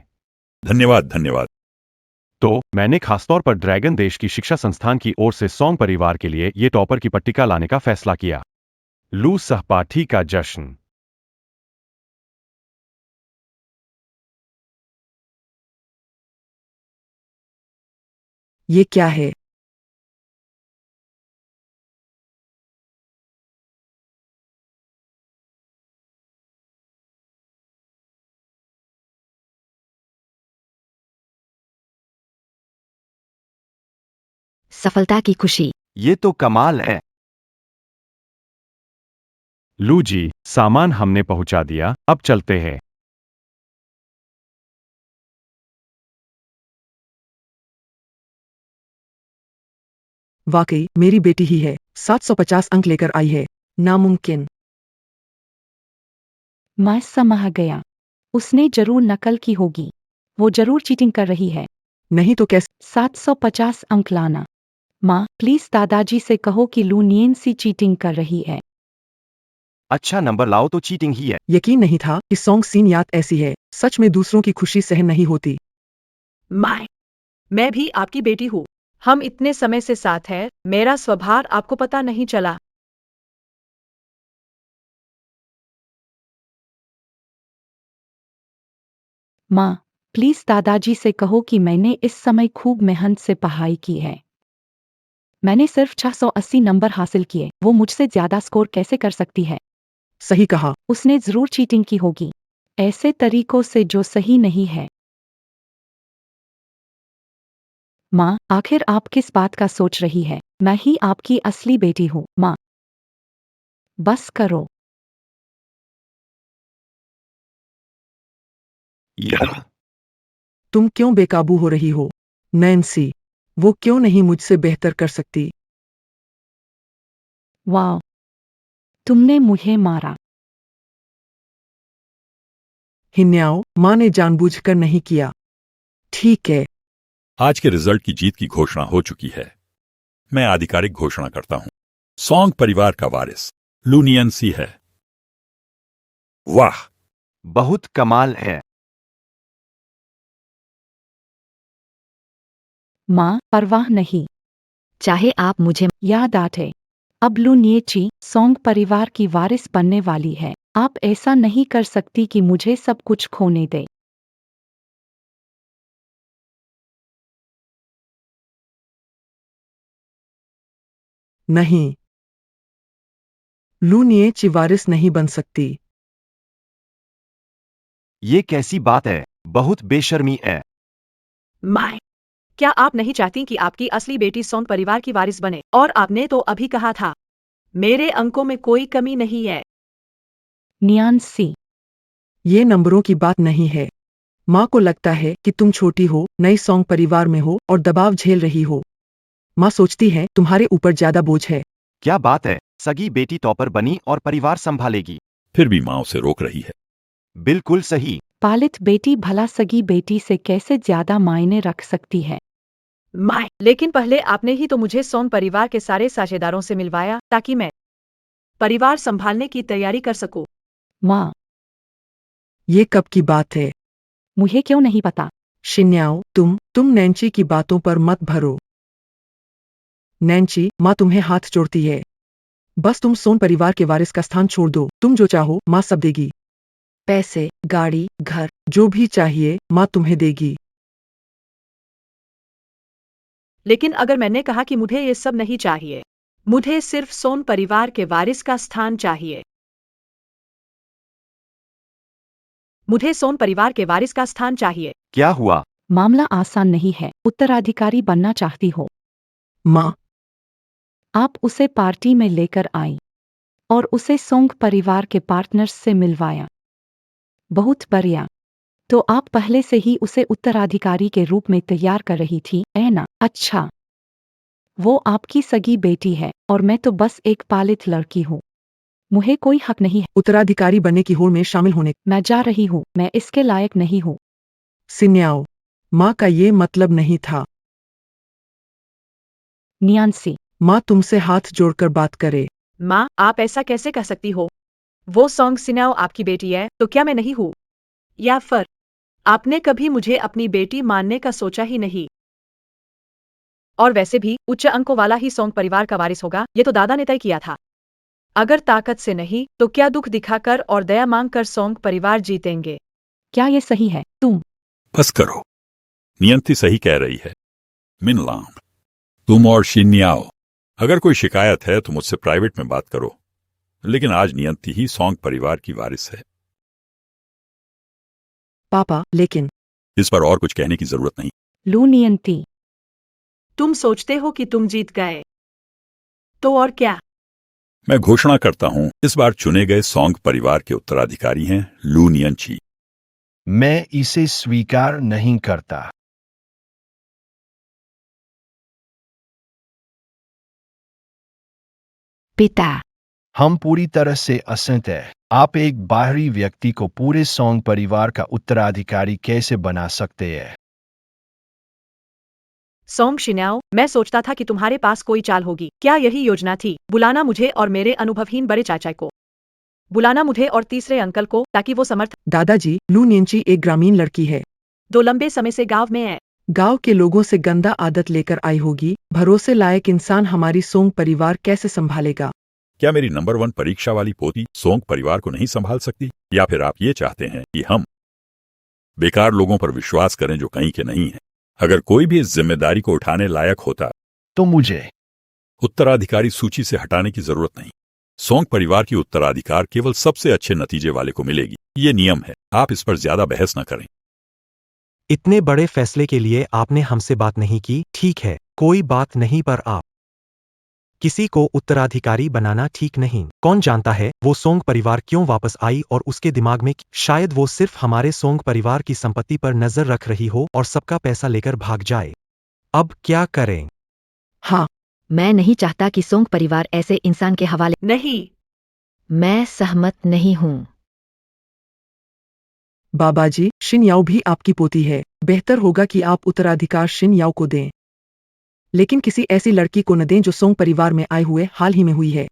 धन्यवाद धन्यवाद। तो मैंने खासतौर पर ड्रैगन देश की शिक्षा संस्थान की ओर से सोंग परिवार के लिए ये टॉपर की पट्टिका लाने का फैसला किया। लू सहपाठी का जश्न। ये क्या है? सफलता की खुशी। ये तो कमाल है। लू जी, सामान हमने पहुंचा दिया, अब चलते हैं। वाकई मेरी बेटी ही है, 750 अंक लेकर आई है। नामुमकिन। मैं समझ गया। उसने जरूर नकल की होगी। वो जरूर चीटिंग कर रही है। नहीं तो कैसे? 750 अंक लाना। माँ, प्लीज दादाजी से कहो कि लू नियंसी चीटिंग कर रही है। अच्छा नंबर लाओ तो चीटिंग ही है। यकीन नहीं था कि सोंग सीन याद ऐसी है। सच में दूसरों की खुशी सहन नहीं होती। मैं भी आपकी बेटी हूँ। हम इतने समय से साथ हैं, मेरा स्वभाव आपको पता नहीं चला। माँ, प्लीज दादाजी से कहो कि मैंने इस समय खूब मेहनत से पढ़ाई की है। मैंने सिर्फ 680 नंबर हासिल किए। वो मुझसे ज्यादा स्कोर कैसे कर सकती है? सही कहा। उसने जरूर चीटिंग की होगी, ऐसे तरीकों से जो सही नहीं है। माँ, आखिर आप किस बात का सोच रही है? मैं ही आपकी असली बेटी हूँ। माँ, बस करो। तुम क्यों बेकाबू हो रही हो? नैन्सी, वो क्यों नहीं मुझसे बेहतर कर सकती? वाह, तुमने मुझे मारा। हिन्याओ, माँ ने जानबूझकर नहीं किया। ठीक है। आज के रिजल्ट की जीत की घोषणा हो चुकी है। मैं आधिकारिक घोषणा करता हूं, सोंग परिवार का वारिस लूनियंसी है। वाह, बहुत कमाल है। माँ, परवाह नहीं। चाहे आप मुझे याद आते, अब लू नियची सोंग परिवार की वारिस बनने वाली है। आप ऐसा नहीं कर सकती कि मुझे सब कुछ खोने दे। नहीं, लूनिए चिवारिस नहीं बन सकती। ये कैसी बात है? बहुत बेशर्मी है। माँ, क्या आप नहीं चाहती कि आपकी असली बेटी सोंग परिवार की वारिस बने? और आपने तो अभी कहा था, मेरे अंकों में कोई कमी नहीं है। नियांसी, ये नंबरों की बात नहीं है। माँ को लगता है कि तुम छोटी हो, नई सोंग परिवार में हो और दबाव झेल रही हो। माँ सोचती है तुम्हारे ऊपर ज्यादा बोझ है। क्या बात है? सगी बेटी टॉपर बनी और परिवार संभालेगी। फिर भी माँ उसे रोक रही है। बिल्कुल सही। पालित बेटी भला सगी बेटी से कैसे ज्यादा मायने रख सकती है। माँ, लेकिन पहले आपने ही तो मुझे सोंग परिवार के सारे साझेदारों से मिलवाया ताकि मैं परिवार संभालने की तैयारी कर सकूं। माँ, ये कब की बात है? मुझे क्यों नहीं पता। शिन्याओ, तुम नैन्ची की बातों पर मत भरो। नैन्ची, माँ तुम्हें हाथ जोड़ती है। बस तुम सोन परिवार के वारिस का स्थान छोड़ दो। तुम जो चाहो माँ सब देगी। पैसे, गाड़ी, घर, जो भी चाहिए माँ तुम्हें देगी। लेकिन अगर मैंने कहा कि मुझे ये सब नहीं चाहिए, मुझे सिर्फ सोन परिवार के वारिस का स्थान चाहिए। मुझे सोन परिवार के वारिस का स्थान चाहिए। क्या हुआ? मामला आसान नहीं है। उत्तराधिकारी बनना चाहती हो। माँ, आप उसे पार्टी में लेकर आई और उसे सोंग परिवार के पार्टनर्स से मिलवाया। बहुत बढ़िया। तो आप पहले से ही उसे उत्तराधिकारी के रूप में तैयार कर रही थी, है ना? अच्छा। वो आपकी सगी बेटी है और मैं तो बस एक पालित लड़की हूँ। मुझे कोई हक नहीं है। उत्तराधिकारी बनने की होड़ में शामिल होने। मैं जा रही हूँ। मैं इसके लायक नहीं हूँ। सिन्याओ, माँ का ये मतलब नहीं था। नियांसी, माँ तुमसे हाथ जोड़कर बात करे। माँ, आप ऐसा कैसे कह सकती हो? वो सोंग सिन्याओ आपकी बेटी है, तो क्या मैं नहीं हूँ? या फिर आपने कभी मुझे अपनी बेटी मानने का सोचा ही नहीं? और वैसे भी उच्च अंकों वाला ही सोंग परिवार का वारिस होगा, ये तो दादा ने तय किया था। अगर ताकत से नहीं तो क्या दुख दिखाकर और दया मांगकर सोंग परिवार जीतेंगे? क्या ये सही है? तुम बस करो, नियंती सही कह रही है। मिनलाम, तुम और शिन्याओ, अगर कोई शिकायत है तो मुझसे प्राइवेट में बात करो, लेकिन आज नियंती ही सोंग परिवार की वारिस है। पापा, लेकिन इस पर और कुछ कहने की जरूरत नहीं। लू नियंती, तुम सोचते हो कि तुम जीत गए, तो और क्या? मैं घोषणा करता हूं, इस बार चुने गए सोंग परिवार के उत्तराधिकारी हैं लू नियंची। मैं इसे स्वीकार नहीं करता। पिता, हम पूरी तरह से असहमत हैं। आप एक बाहरी व्यक्ति को पूरे सोंग परिवार का उत्तराधिकारी कैसे बना सकते हैं? सोंग शिन्याओ, मैं सोचता था कि तुम्हारे पास कोई चाल होगी। क्या यही योजना थी? बुलाना मुझे और मेरे अनुभवहीन बड़े चाचा को। बुलाना मुझे और तीसरे अंकल को ताकि वो समर्थ। दादाजी, लू नियंची एक ग्रामीण लड़की है। दो लंबे समय से गांव में है। गांव के लोगों से गंदा आदत लेकर आई होगी। भरोसे लायक इंसान हमारी सोंग परिवार कैसे संभालेगा? क्या मेरी नंबर 1 परीक्षा वाली पोती सोंग परिवार को नहीं संभाल सकती? या फिर आप ये चाहते हैं कि हम बेकार लोगों पर विश्वास करें जो कहीं के नहीं हैं? अगर कोई भी इस जिम्मेदारी को उठाने लायक होता तो मुझे उत्तराधिकारी सूची से हटाने की जरूरत नहीं। सोंग परिवार की उत्तराधिकार केवल सबसे अच्छे नतीजे वाले को मिलेगी। ये नियम है। आप इस पर ज्यादा बहस न करें। इतने बड़े फैसले के लिए आपने हमसे बात नहीं की। ठीक है, कोई बात नहीं, पर आप किसी को उत्तराधिकारी बनाना ठीक नहीं। कौन जानता है वो सोंग परिवार क्यों वापस आई और उसके दिमाग में शायद वो सिर्फ हमारे सोंग परिवार की संपत्ति पर नजर रख रही हो और सबका पैसा लेकर भाग जाए। अब क्या करें? हाँ, मैं नहीं चाहता कि सोंग परिवार ऐसे इंसान के हवाले। नहीं, मैं सहमत नहीं हूँ। बाबाजी, शिन्याओ भी आपकी पोती है। बेहतर होगा कि आप उत्तराधिकार शिन्याओ को दें, लेकिन किसी ऐसी लड़की को न दें जो सोंग परिवार में आए हुए हाल ही में हुई है।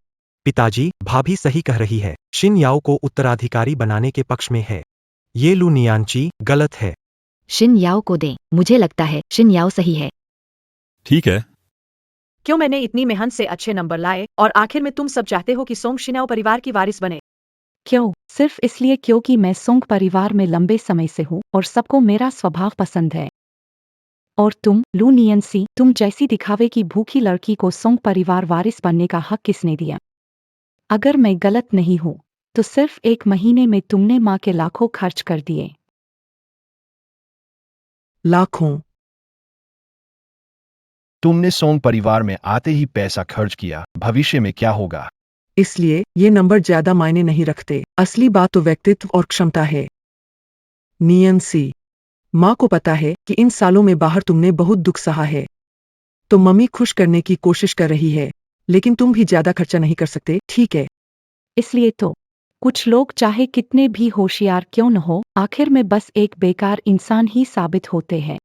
पिताजी, भाभी सही कह रही है। शिन याओ को उत्तराधिकारी बनाने के पक्ष में है। ये लू नियांची गलत है। शिन याओ को दें। मुझे लगता है शिन याओ सही है। ठीक है, क्यों मैंने इतनी मेहनत से अच्छे नंबर लाए और आखिर में तुम सब चाहते हो कि सोंग शिन्याओ परिवार की वारिस बने? क्यों? सिर्फ इसलिए क्योंकि मैं सोंग परिवार में लंबे समय से हूँ और सबको मेरा स्वभाव पसंद है। और तुम, लू नियंसी, तुम जैसी दिखावे की भूखी लड़की को सोंग परिवार वारिस बनने का हक किसने दिया? अगर मैं गलत नहीं हूँ तो सिर्फ 1 महीने में तुमने माँ के लाखों खर्च कर दिए। लाखों? तुमने सोंग परिवार में आते ही पैसा खर्च किया। भविष्य में क्या होगा? इसलिए ये नंबर ज्यादा मायने नहीं रखते। असली बात तो व्यक्तित्व और क्षमता है। नियंसी, माँ को पता है कि इन सालों में बाहर तुमने बहुत दुख सहा है, तो मम्मी खुश करने की कोशिश कर रही है, लेकिन तुम भी ज्यादा खर्चा नहीं कर सकते, ठीक है? इसलिए तो कुछ लोग चाहे कितने भी होशियार क्यों न हो, आखिर में बस एक बेकार इंसान ही साबित होते हैं।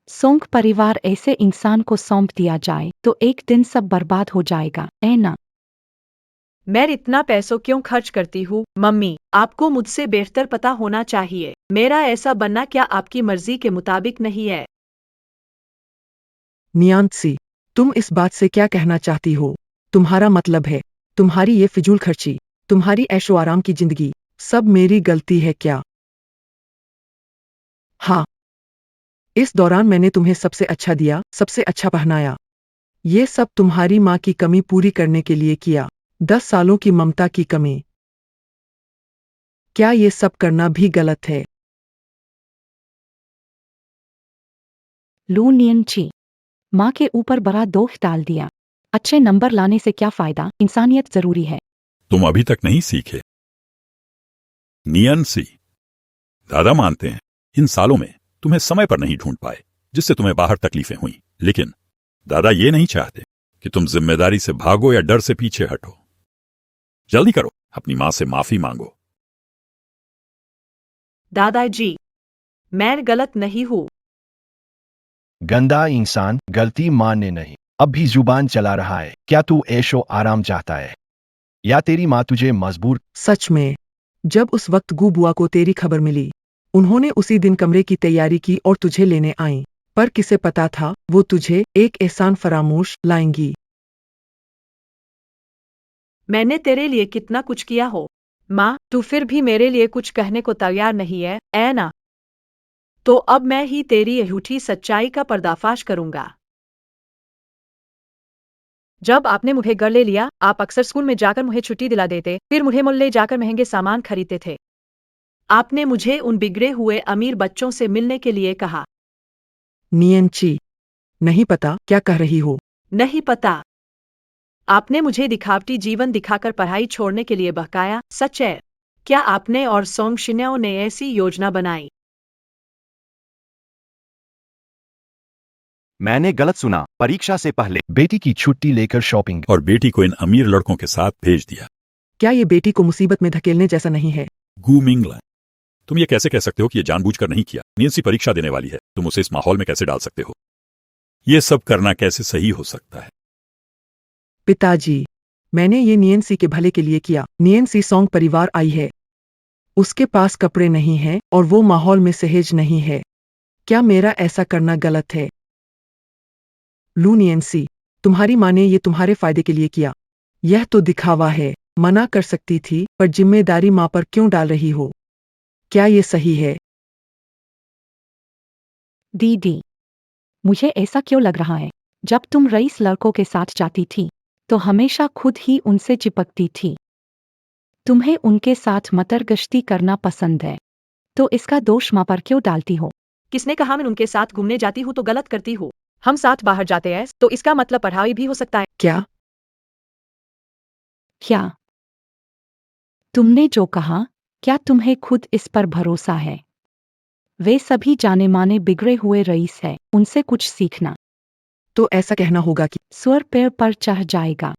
सोंग परिवार ऐसे इंसान को सौंप दिया जाए तो एक दिन सब बर्बाद हो जाएगा, है ना? मैं इतना पैसों क्यों खर्च करती हूँ मम्मी, आपको मुझसे बेहतर पता होना चाहिए। मेरा ऐसा बनना क्या आपकी मर्जी के मुताबिक नहीं है? नियांसी, तुम इस बात से क्या कहना चाहती हो? तुम्हारा मतलब है तुम्हारी ये फिजूल खर्ची, तुम्हारी ऐशो आराम की जिंदगी सब मेरी गलती है क्या? हाँ, इस दौरान मैंने तुम्हें सबसे अच्छा दिया, सबसे अच्छा पहनाया। ये सब तुम्हारी माँ की कमी पूरी करने के लिए किया। 10 सालों की ममता की कमी। क्या ये सब करना भी गलत है? लू नियनची, माँ के ऊपर बड़ा दोष डाल दिया। अच्छे नंबर लाने से क्या फायदा, इंसानियत जरूरी है। तुम अभी तक नहीं सीखे। नियन सी, दादा मानते हैं इन सालों में तुम्हें समय पर नहीं ढूंढ पाए, जिससे तुम्हें बाहर तकलीफें हुई, लेकिन दादा ये नहीं चाहते कि तुम जिम्मेदारी से भागो या डर से पीछे हटो। जल्दी करो, अपनी माँ से माफी मांगो। दादाजी, मैं गलत नहीं हूँ। गंदा इंसान गलती मानने नहीं, अब भी जुबान चला रहा है। क्या तू ऐशो आराम चाहता है या तेरी माँ तुझे मजबूर? सच में, जब उस वक्त गू बुआ को तेरी खबर मिली, उन्होंने उसी दिन कमरे की तैयारी की और तुझे लेने आईं। पर किसे पता था वो तुझे एक एहसान फरामोश लाएंगी। मैंने तेरे लिए कितना कुछ किया हो। माँ, तू फिर भी मेरे लिए कुछ कहने को तैयार नहीं है, ऐ ना? तो अब मैं ही तेरी झूठी सच्चाई का पर्दाफाश करूंगा। जब आपने मुझे घर ले लिया, आप अक्सर स्कूल में जाकर मुझे छुट्टी दिला देते, फिर मुझे मॉल ले जाकर महंगे सामान खरीदते थे। आपने मुझे उन बिगड़े हुए अमीर बच्चों से मिलने के लिए कहा। नियंची, नहीं पता क्या कह रही हो? नहीं पता। आपने मुझे दिखावटी जीवन दिखाकर पढ़ाई छोड़ने के लिए बहकाया, सच है? क्या आपने और सोंग शिन्याओ ने ऐसी योजना बनाई? मैंने गलत सुना। परीक्षा से पहले बेटी की छुट्टी लेकर शॉपिंग। और बेटी को इन अमीर लड़कों के साथ भेज दिया। क्या ये बेटी को मुसीबत में धकेलने जैसा नहीं है? गू मिंगला, तुम ये कैसे कह सकते हो कि ये जानबूझकर नहीं किया? नियंसी परीक्षा देने वाली है, तुम उसे इस माहौल में कैसे डाल सकते हो? ये सब करना कैसे सही हो सकता है? पिताजी, मैंने ये नियंसी के भले के लिए किया। नियंसी सोंग परिवार आई है, उसके पास कपड़े नहीं हैं और वो माहौल में सहेज नहीं है। क्या मेरा ऐसा करना गलत है? लू नियंसी, तुम्हारी माँ ने ये तुम्हारे फायदे के लिए किया। यह तो दिखावा है। मना कर सकती थी, पर जिम्मेदारी माँ पर क्यों डाल रही हो? क्या ये सही है? दीदी, मुझे ऐसा क्यों लग रहा है, जब तुम रईस लड़कों के साथ जाती थी तो हमेशा खुद ही उनसे चिपकती थी। तुम्हें उनके साथ मतरगश्ती करना पसंद है, तो इसका दोष माँ पर क्यों डालती हो? किसने कहा मैं उनके साथ घूमने जाती हूँ तो गलत करती हूँ? हम साथ बाहर जाते हैं तो इसका मतलब पढ़ाई भी हो सकता है। क्या? क्या तुमने जो कहा, क्या तुम्हें खुद इस पर भरोसा है? वे सभी जाने माने बिगड़े हुए रईस है, उनसे कुछ सीखना। तो ऐसा कहना होगा कि स्वर पैर पर चढ़ जाएगा।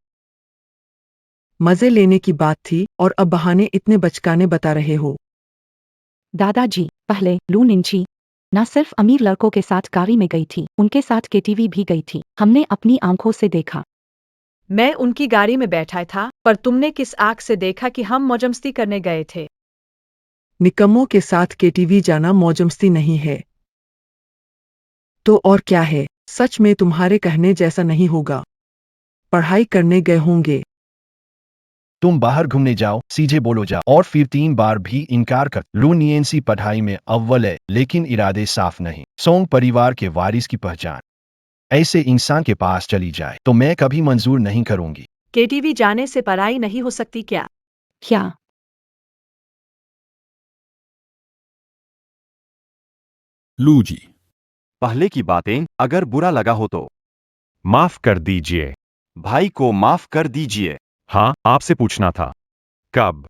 मजे लेने की बात थी और अब बहाने इतने बचकाने बता रहे हो। दादाजी, पहले लू निंची न सिर्फ अमीर लड़कों के साथ गाड़ी में गई थी, उनके साथ केटीवी भी गई थी। हमने अपनी आंखों से देखा। मैं उनकी गाड़ी में बैठा था, पर तुमने किस आंख से देखा कि हम मौजमस्ती करने गए थे? निकम्मों के साथ केटीवी जाना मौजमस्ती नहीं है। तो और क्या है? सच में तुम्हारे कहने जैसा नहीं होगा। पढ़ाई करने गए होंगे। तुम बाहर घूमने जाओ, सीधे बोलो जाओ, और फिर 3 बार भी इनकार कर। लू नियंसी पढ़ाई में अव्वल है, लेकिन इरादे साफ नहीं। सोंग परिवार के वारिस की पहचान ऐसे इंसान के पास चली जाए तो मैं कभी मंजूर नहीं करूंगी। केटीवी जाने से पढ़ाई नहीं हो सकती क्या? क्या लू जी, पहले की बातें अगर बुरा लगा हो तो माफ कर दीजिए। भाई को माफ कर दीजिए। हाँ, आपसे पूछना था। कब?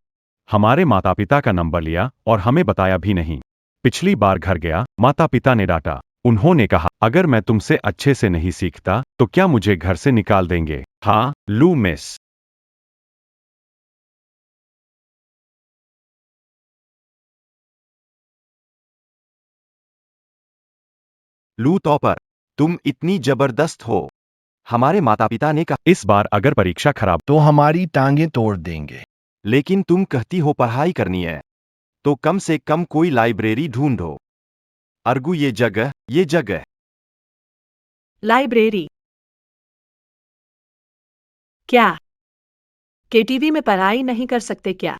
हमारे माता पिता का नंबर लिया और हमें बताया भी नहीं। पिछली बार घर गया, माता पिता ने डांटा। उन्होंने कहा अगर मैं तुमसे अच्छे से नहीं सीखता तो क्या मुझे घर से निकाल देंगे। हाँ, लू मिस। लू टॉपर, तुम इतनी जबरदस्त हो। हमारे माता पिता ने कहा, इस बार अगर परीक्षा खराब तो हमारी टांगें तोड़ देंगे। लेकिन तुम कहती हो पढ़ाई करनी है, तो कम से कम कोई लाइब्रेरी ढूंढो। अर्गू ये जगह। लाइब्रेरी क्या? केटीवी में पढ़ाई नहीं कर सकते क्या?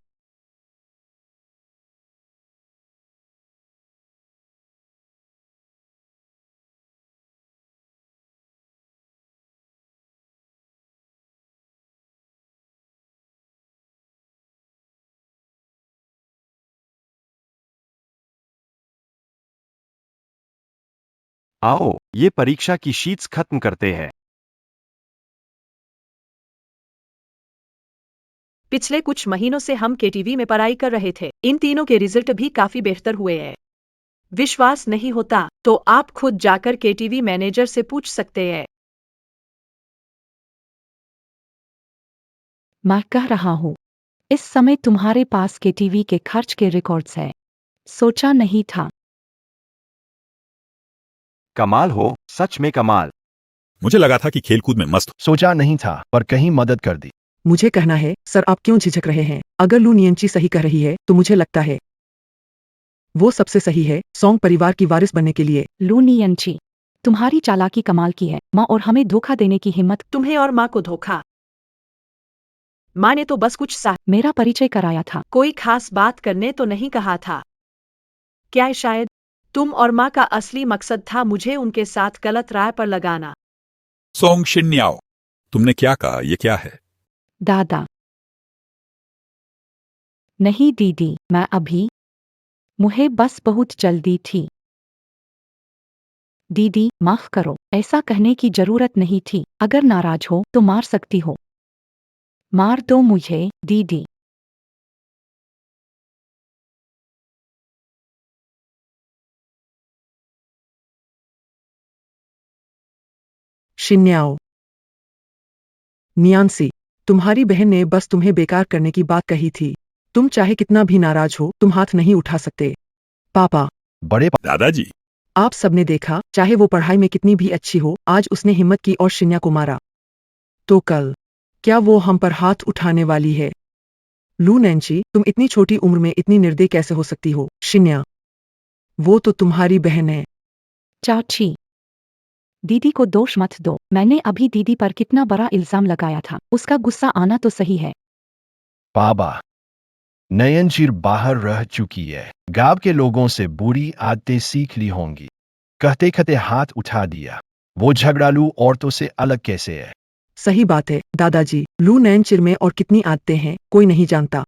आओ, ये परीक्षा की शीट्स खत्म करते हैं। पिछले कुछ महीनों से हम केटीवी में पढ़ाई कर रहे थे। इन तीनों के रिजल्ट भी काफी बेहतर हुए हैं। विश्वास नहीं होता तो आप खुद जाकर केटीवी मैनेजर से पूछ सकते हैं। मैं कह रहा हूँ, इस समय तुम्हारे पास के टीवी के खर्च के रिकॉर्ड्स है। सोचा नहीं था। कमाल हो, सच में कमाल। मुझे लगा था कि खेलकूद में मस्त सोचा नहीं था, पर कहीं मदद कर दी। मुझे कहना है सर, आप क्यों झिझक रहे हैं? अगर लू नियंची सही कह रही है तो मुझे लगता है वो सबसे सही है सॉन्ग परिवार की वारिस बनने के लिए। लूनियंची, तुम्हारी चालाकी कमाल की है। माँ और हमें धोखा देने की हिम्मत। तुम्हें और माँ को धोखा? माँ ने तो बस कुछ मेरा परिचय कराया था। कोई खास बात करने तो नहीं कहा था। क्या शायद तुम और माँ का असली मकसद था मुझे उनके साथ गलत राय पर लगाना? सोंग शिन्याओ, तुमने क्या कहा? ये क्या है? दादा। नहीं दीदी, मैं अभी, मुझे बस बहुत जल्दी थी। दीदी माफ करो, ऐसा कहने की जरूरत नहीं थी। अगर नाराज हो तो मार सकती हो। मार दो मुझे, दीदी। शिन्याओ। नियांसी, तुम्हारी बहन ने बस तुम्हें बेकार करने की बात कही थी। तुम चाहे कितना भी नाराज हो, तुम हाथ नहीं उठा सकते। पापा, बड़े दादाजी, आप सबने देखा, चाहे वो पढ़ाई में कितनी भी अच्छी हो, आज उसने हिम्मत की और शिन्या को मारा। तो कल क्या वो हम पर हाथ उठाने वाली है? लू नैंची, तुम इतनी छोटी उम्र में इतनी निर्दयी कैसे हो सकती हो? शिन्या, वो तो तुम्हारी बहन है। चाची, दीदी को दोष मत दो। मैंने अभी दीदी पर कितना बड़ा इल्जाम लगाया था। उसका गुस्सा आना तो सही है। बाबा, नयनजीर बाहर रह चुकी है। गांव के लोगों से बुरी आदतें सीख ली होंगी। कहते कहते हाथ उठा दिया। वो झगड़ालू औरतों से अलग कैसे है? सही बात है दादाजी, लू नैनचिर में और कितनी आदतें हैं कोई नहीं जानता।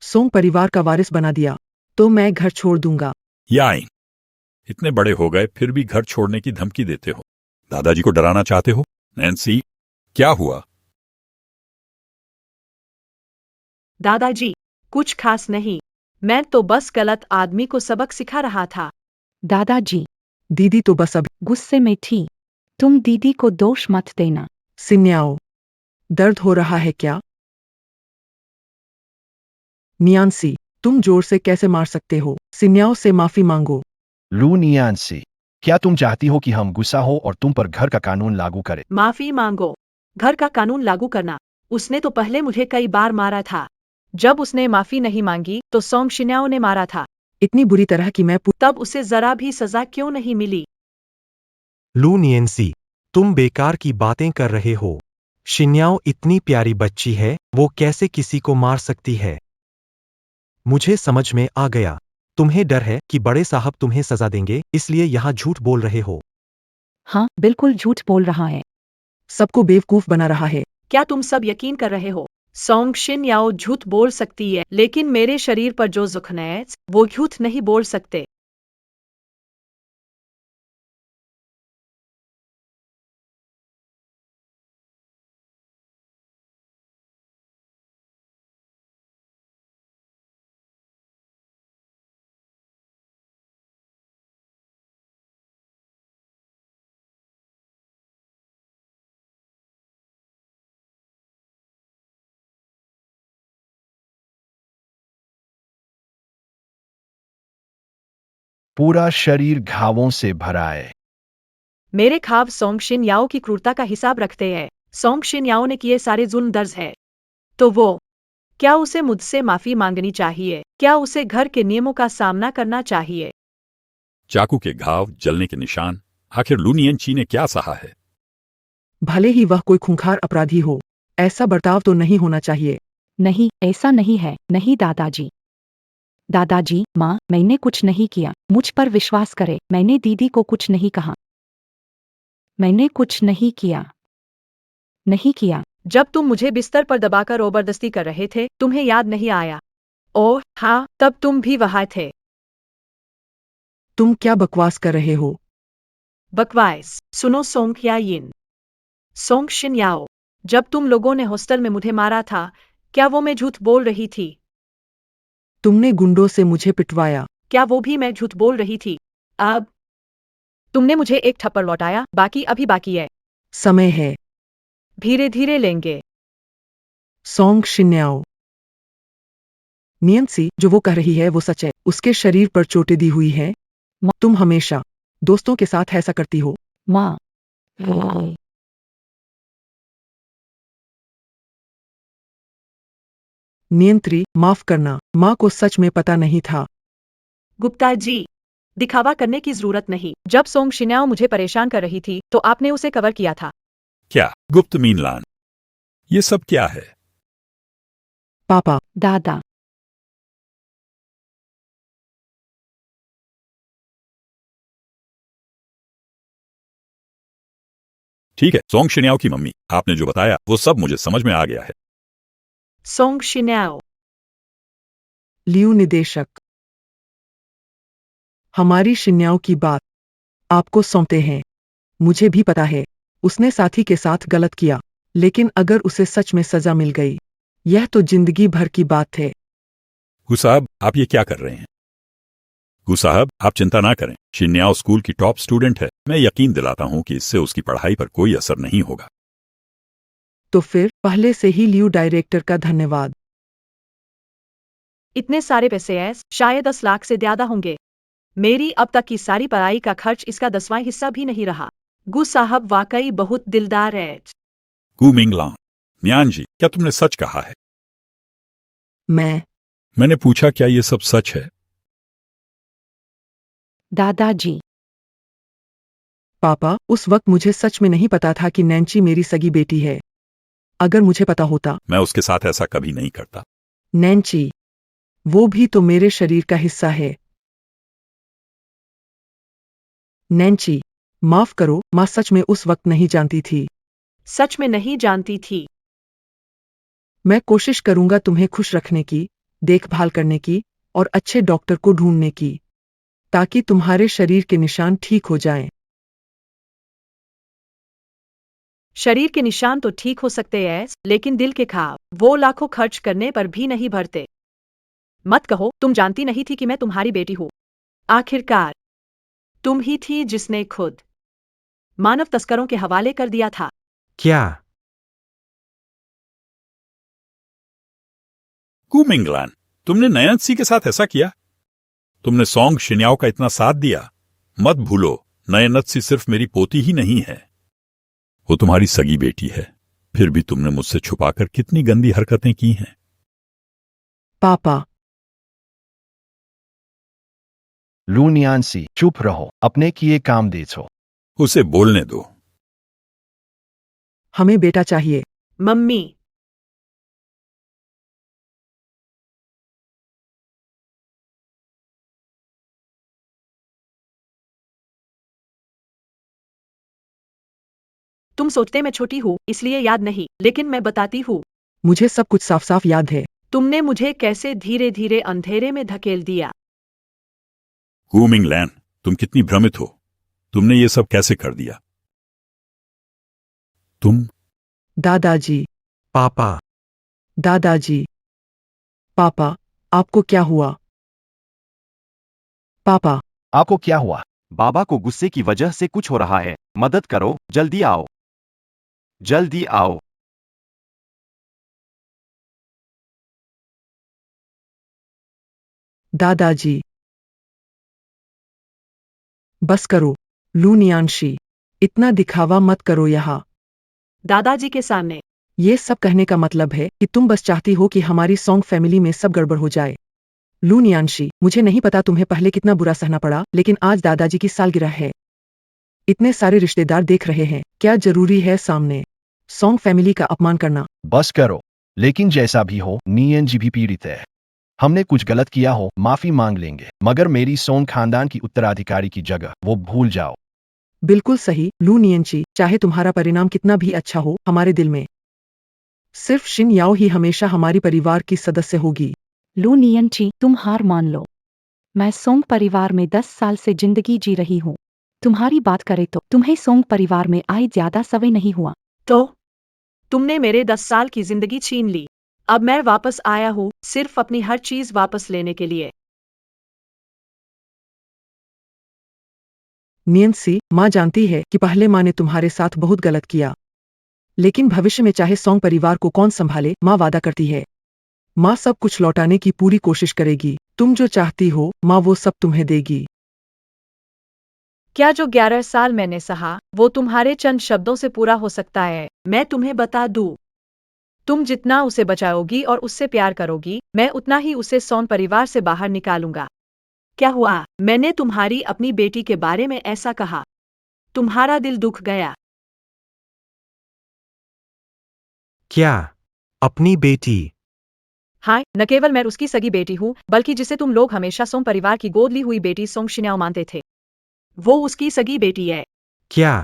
सोंग परिवार का वारिस बना दिया तो मैं घर छोड़ दूंगा। याइन, इतने बड़े हो गए फिर भी घर छोड़ने की धमकी देते हो। दादाजी को डराना चाहते हो? नैन्सी, क्या हुआ? दादाजी, कुछ खास नहीं। मैं तो बस गलत आदमी को सबक सिखा रहा था। दादाजी, दीदी तो बस अब गुस्से में थी। तुम दीदी को दोष मत देना। सिन्याओ, दर्द हो रहा है क्या? नियांसी, तुम जोर से कैसे मार सकते हो? सिन्याओ से माफी मांगो। लू नियांसी, क्या तुम चाहती हो कि हम गुस्सा हो और तुम पर घर का कानून लागू करें? माफी मांगो? घर का कानून लागू करना? उसने तो पहले मुझे कई बार मारा था। जब उसने माफी नहीं मांगी तो सोंग शिन्याओ ने मारा था। इतनी बुरी तरह कि मैं तब उसे जरा भी सजा क्यों नहीं मिली? लू नियंसी, तुम बेकार की बातें कर रहे हो। शिन्याओ इतनी प्यारी बच्ची है, वो कैसे किसी को मार सकती है? मुझे समझ में आ गया। तुम्हें डर है कि बड़े साहब तुम्हें सजा देंगे, इसलिए यहाँ झूठ बोल रहे हो। हाँ, बिल्कुल झूठ बोल रहा है। सबको बेवकूफ बना रहा है। क्या तुम सब यकीन कर रहे हो? सोंग शिन्याओ झूठ बोल सकती है, लेकिन मेरे शरीर पर जो जुख्म है वो झूठ नहीं बोल सकते। पूरा शरीर घावों से भरा है। मेरे ख्वाब सोंग शिन याओ की क्रूरता का हिसाब रखते हैं। सोंग शिन याओ ने किए सारे जुल्म दर्ज है। तो वो, क्या उसे मुझसे माफी मांगनी चाहिए? क्या उसे घर के नियमों का सामना करना चाहिए? चाकू के घाव, जलने के निशान, आखिर लू नियनची ने क्या सहा है? भले ही वह कोई खूंखार अपराधी हो, ऐसा बर्ताव तो नहीं होना चाहिए। नहीं, ऐसा नहीं है, नहीं दादाजी। दादाजी, माँ, मैंने कुछ नहीं किया, मुझ पर विश्वास करे, मैंने दीदी को कुछ नहीं कहा। मैंने कुछ नहीं किया। नहीं किया। जब तुम मुझे बिस्तर पर दबाकर जबरदस्ती कर रहे थे, तुम्हें याद नहीं आया? ओह हाँ, तब तुम भी वहां थे। तुम क्या बकवास कर रहे हो? बकवास सुनो सोंग याइन। सोंग शिन याओ, जब तुम लोगों ने हॉस्टल में मुझे मारा था, क्या वो मैं झूठ बोल रही थी? तुमने गुंडों से मुझे पिटवाया। क्या वो भी मैं झूठ बोल रही थी? अब तुमने मुझे एक थप्पड़ लौटाया, बाकी अभी बाकी है। समय है। धीरे धीरे लेंगे। सोंग शिन्याओ। नियंसी, जो वो कह रही है वो सच है। उसके शरीर पर चोटें दी हुई हैं। तुम हमेशा दोस्तों के साथ ऐसा करती हो। माँ। नियंत्री, माफ करना, माँ को सच में पता नहीं था। गुप्ता जी, दिखावा करने की जरूरत नहीं। जब सोंग शिन्याओ मुझे परेशान कर रही थी, तो आपने उसे कवर किया था। क्या गुप्त मीनलान? ये सब क्या है? पापा। दादा। ठीक है, सोंग शिन्याओ की मम्मी, आपने जो बताया वो सब मुझे समझ में आ गया है। सोंग शिन्याओ। लियू निदेशक, हमारी शिन्याओ की बात आपको सौंपते हैं। मुझे भी पता है, उसने साथी के साथ गलत किया, लेकिन अगर उसे सच में सजा मिल गई, यह तो जिंदगी भर की बात है। गु साहब, आप ये क्या कर रहे हैं? गु साहब, आप चिंता ना करें, शिन्याओ स्कूल की टॉप स्टूडेंट है। मैं यकीन दिलाता हूँ कि इससे उसकी पढ़ाई पर कोई असर नहीं होगा। तो फिर पहले से ही लियू डायरेक्टर का धन्यवाद। इतने सारे पैसे हैं, शायद 10 लाख से ज्यादा होंगे। मेरी अब तक की सारी पढ़ाई का खर्च इसका 10वां हिस्सा भी नहीं रहा। गु साहब वाकई बहुत दिलदार है। गु मिंगलांग, म्यान जी, क्या तुमने सच कहा है? मैंने पूछा, क्या ये सब सच है? दादाजी। पापा, उस वक्त मुझे सच में नहीं पता था कि नैन्ची मेरी सगी बेटी है। अगर मुझे पता होता। मैं उसके साथ ऐसा कभी नहीं करता। नैन्ची, वो भी तो मेरे शरीर का हिस्सा है। नैन्ची, माफ करो, माँ सच में उस वक्त नहीं जानती थी। सच में नहीं जानती थी। मैं कोशिश करूंगा तुम्हें खुश रखने की, देखभाल करने की और अच्छे डॉक्टर को ढूंढने की, ताकि तुम्हारे शरीर के निशान ठीक हो जाएं। शरीर के निशान तो ठीक हो सकते हैं, लेकिन दिल के ख्वाब, वो लाखों खर्च करने पर भी नहीं भरते। मत कहो तुम जानती नहीं थी कि मैं तुम्हारी बेटी हूँ। आखिरकार तुम ही थी जिसने खुद मानव तस्करों के हवाले कर दिया था। क्या? गु मिंगलान, तुमने नयनसी के साथ ऐसा किया? तुमने सोंग शिन्याओ का इतना साथ दिया? मत भूलो, नयनसी सिर्फ मेरी पोती ही नहीं है, वो तुम्हारी सगी बेटी है। फिर भी तुमने मुझसे छुपाकर कितनी गंदी हरकतें की हैं। पापा। लू नियांसी, चुप रहो, अपने किए काम देखो। उसे बोलने दो। हमें बेटा चाहिए। मम्मी। तुम सोचते मैं छोटी हूँ इसलिए याद नहीं, लेकिन मैं बताती हूँ। मुझे सब कुछ साफ साफ याद है। तुमने मुझे कैसे धीरे धीरे अंधेरे में धकेल दिया। गु मिंगलान, तुम कितनी भ्रमित हो। तुमने ये सब कैसे कर दिया? तुम दादाजी। पापा। दादाजी। पापा, आपको क्या हुआ? पापा। आपको क्या हुआ? बाबा को गुस्से की वजह से कुछ हो रहा है। मदद करो, जल्दी आओ। जल्दी आओ। दादाजी। बस करो लू नियांशी, इतना दिखावा मत करो यहाँ। दादाजी के सामने। ये सब कहने का मतलब है कि तुम बस चाहती हो कि हमारी सॉन्ग फैमिली में सब गड़बड़ हो जाए। लू नियांशी, मुझे नहीं पता तुम्हें पहले कितना बुरा सहना पड़ा, लेकिन आज दादाजी की सालगिरह है। इतने सारे रिश्तेदार देख रहे हैं, क्या जरूरी है सामने सॉन्ग फैमिली का अपमान करना? बस करो। लेकिन जैसा भी हो, नियन जी भी पीड़ित है। हमने कुछ गलत किया हो, माफी मांग लेंगे, मगर मेरी सोंग खानदान की उत्तराधिकारी की जगह वो भूल जाओ। बिल्कुल सही लू नियंची, चाहे तुम्हारा परिणाम कितना भी अच्छा हो, हमारे दिल में सिर्फ शिन याओ ही हमेशा हमारी परिवार की सदस्य होगी। लू नियंची, तुम हार मान लो। मैं सोंग परिवार में 10 साल से जिंदगी जी रही हूँ। तुम्हारी बात करे तो तुम्हें सोंग परिवार में आए ज्यादा समय नहीं हुआ। तो तुमने मेरे 10 साल की जिंदगी छीन ली। अब मैं वापस आया हूँ सिर्फ अपनी हर चीज वापस लेने के लिए। नियंसी, माँ जानती है कि पहले माँ ने तुम्हारे साथ बहुत गलत किया, लेकिन भविष्य में चाहे सॉन्ग परिवार को कौन संभाले, माँ वादा करती है माँ सब कुछ लौटाने की पूरी कोशिश करेगी। तुम जो चाहती हो माँ वो सब तुम्हें देगी। क्या जो 11 साल मैंने सहा वो तुम्हारे चंद शब्दों से पूरा हो सकता है? मैं तुम्हें बता दूं, तुम जितना उसे बचाओगी और उससे प्यार करोगी, मैं उतना ही उसे सौन परिवार से बाहर निकालूंगा। क्या हुआ? मैंने तुम्हारी अपनी बेटी के बारे में ऐसा कहा, तुम्हारा दिल दुख गया। क्या? अपनी बेटी? हाँ, न केवल मैं उसकी सगी बेटी हूँ, बल्कि जिसे तुम लोग हमेशा सोंग परिवार की गोद ली हुई बेटी सोंग शिन्याओ मानते थे, वो उसकी सगी बेटी है। क्या?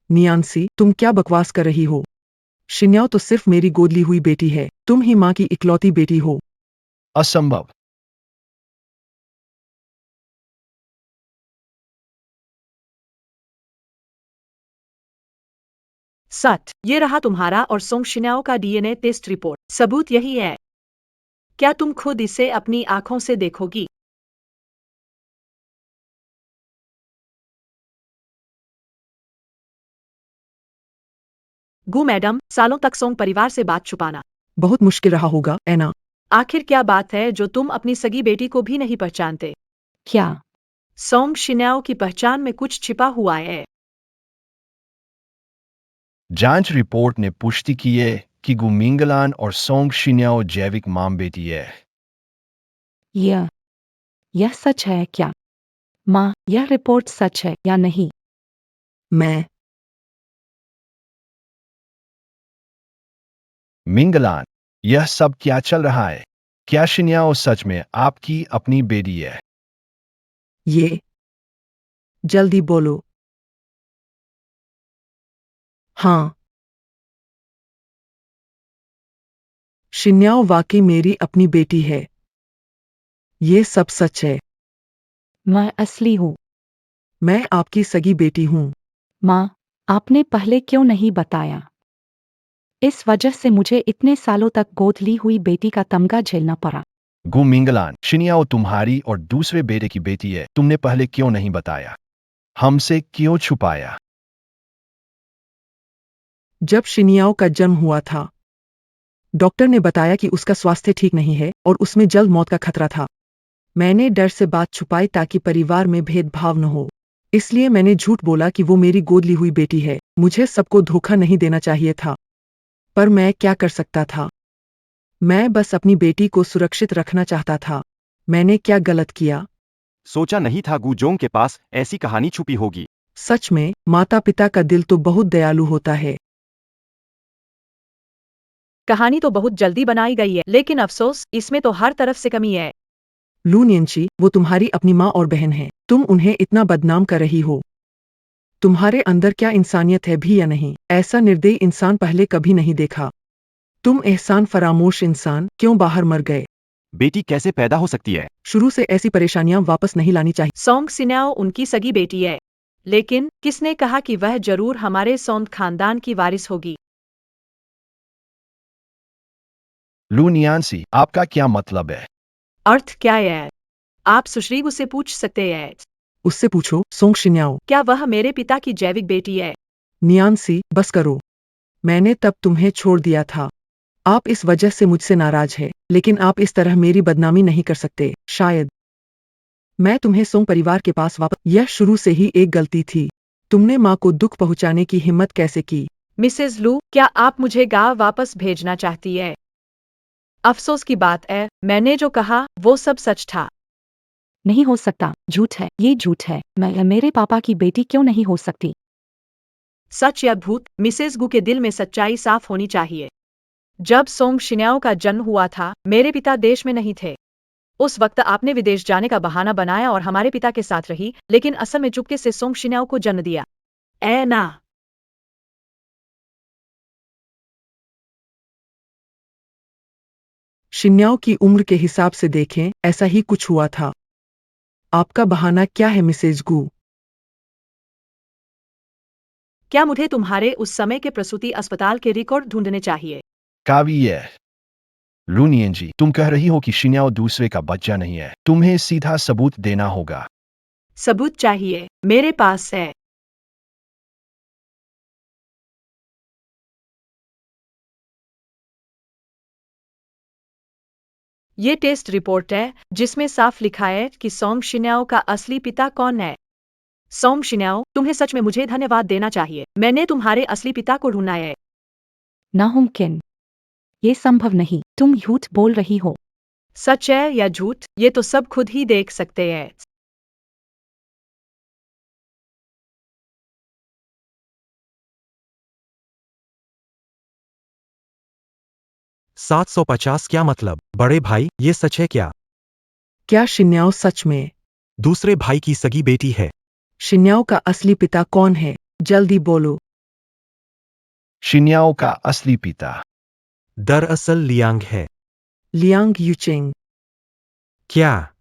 नियांसी, तुम क्या बकवास कर रही हो? शिन्याओ तो सिर्फ मेरी गोद ली हुई बेटी है, तुम ही माँ की इकलौती बेटी हो। असंभव। सच, ये रहा तुम्हारा और सोंग शिन्याओ का डीएनए टेस्ट रिपोर्ट। सबूत यही है। क्या तुम खुद इसे अपनी आंखों से देखोगी? गु मैडम, सालों तक सोंग परिवार से बात छुपाना बहुत मुश्किल रहा होगा, ऐना। आखिर क्या बात है जो तुम अपनी सगी बेटी को भी नहीं पहचानते? क्या? सोंग शिन्याओ की पहचान में कुछ छिपा हुआ है। जांच रिपोर्ट ने पुष्टि की है कि गुमिंगलान और सोंग शिन्याओ जैविक मां बेटी है। यह सच है क्या? माँ, यह रिपोर्ट सच है या नहीं? मैं मिंगलान, यह सब क्या चल रहा है? क्या शिन्याओ सच में आपकी अपनी बेटी है? ये जल्दी बोलो। हाँ, शिन्याओ वाकई मेरी अपनी बेटी है। ये सब सच है। मैं असली हूँ। मैं आपकी सगी बेटी हूँ। माँ, आपने पहले क्यों नहीं बताया? इस वजह से मुझे इतने सालों तक गोद ली हुई बेटी का तमगा झेलना पड़ा। गुमिंगलान, शिन्याओ तुम्हारी और दूसरे बेटे की बेटी है। तुमने पहले क्यों नहीं बताया? हमसे क्यों छुपाया? जब शिन्याओ का जन्म हुआ था, डॉक्टर ने बताया कि उसका स्वास्थ्य ठीक नहीं है और उसमें जल्द मौत का खतरा था। मैंने डर से बात छुपाई ताकि परिवार में भेदभाव न हो। इसलिए मैंने झूठ बोला कि वो मेरी गोद ली हुई बेटी है। मुझे सबको धोखा नहीं देना चाहिए था, पर मैं क्या कर सकता था? मैं बस अपनी बेटी को सुरक्षित रखना चाहता था। मैंने क्या गलत किया? सोचा नहीं था गुजोंग के पास ऐसी कहानी छुपी होगी। सच में माता पिता का दिल तो बहुत दयालु होता है। कहानी तो बहुत जल्दी बनाई गई है, लेकिन अफसोस इसमें तो हर तरफ से कमी है। लू नियंची, वो तुम्हारी अपनी माँ और बहन है। तुम उन्हें इतना बदनाम कर रही हो। तुम्हारे अंदर क्या इंसानियत है भी या नहीं? ऐसा निर्दयी इंसान पहले कभी नहीं देखा। तुम एहसान फरामोश इंसान क्यों बाहर मर गए? बेटी कैसे पैदा हो सकती है? शुरू से ऐसी परेशानियां वापस नहीं लानी चाहिए। सोंग शिन्याओ उनकी सगी बेटी है, लेकिन किसने कहा कि वह जरूर हमारे सोंग खानदान की वारिस होगी? लू नियांसी, आपका क्या मतलब है? अर्थ क्या है? आप सुश्रीगु से पूछ सकते हैं। उससे पूछो सोंग शिन्याओ। क्या वह मेरे पिता की जैविक बेटी है? नियांसी, बस करो। मैंने तब तुम्हें छोड़ दिया था। आप इस वजह से मुझसे नाराज है, लेकिन आप इस तरह मेरी बदनामी नहीं कर सकते। शायद मैं तुम्हें सोंग परिवार के पास वापस, यह शुरू से ही एक गलती थी। तुमने माँ को दुख पहुंचाने की हिम्मत कैसे की? मिसेज लू, क्या आप मुझे गांव वापस भेजना चाहती है? अफसोस की बात है, मैंने जो कहा वो सब सच था। नहीं हो सकता, झूठ है, ये झूठ है। मैं मेरे पापा की बेटी क्यों नहीं हो सकती? सच या भूत, मिसेज गु के दिल में सच्चाई साफ होनी चाहिए। जब सोंग शिन्याओ का जन्म हुआ था, मेरे पिता देश में नहीं थे। उस वक्त आपने विदेश जाने का बहाना बनाया और हमारे पिता के साथ रही, लेकिन असल में चुपके से सोंग शिन्याओ को जन्म दिया। ए ना। शिन्याओ की उम्र के हिसाब से देखें, ऐसा ही कुछ हुआ था। आपका बहाना क्या है मिसेज गु? क्या मुझे तुम्हारे उस समय के प्रसूति अस्पताल के रिकॉर्ड ढूंढने चाहिए? काविये लूनियन जी, तुम कह रही हो कि शिन्याओ दूसरे का बच्चा नहीं है। तुम्हें सीधा सबूत देना होगा। सबूत चाहिए, मेरे पास है। ये टेस्ट रिपोर्ट है जिसमें साफ लिखा है कि सोंग शिन्याओ का असली पिता कौन है। सोंग शिन्याओ, तुम्हें सच में मुझे धन्यवाद देना चाहिए। मैंने तुम्हारे असली पिता को ढूंढा है। नामुमकिन, ये संभव नहीं, तुम झूठ बोल रही हो। सच है या झूठ, ये तो सब खुद ही देख सकते हैं। 750 क्या मतलब? बड़े भाई, ये सच है क्या? क्या शिन्याओ सच में दूसरे भाई की सगी बेटी है? शिन्याओ का असली पिता कौन है? जल्दी बोलो। शिन्याओ का असली पिता दरअसल लियांग है। Liang Yucheng. क्या?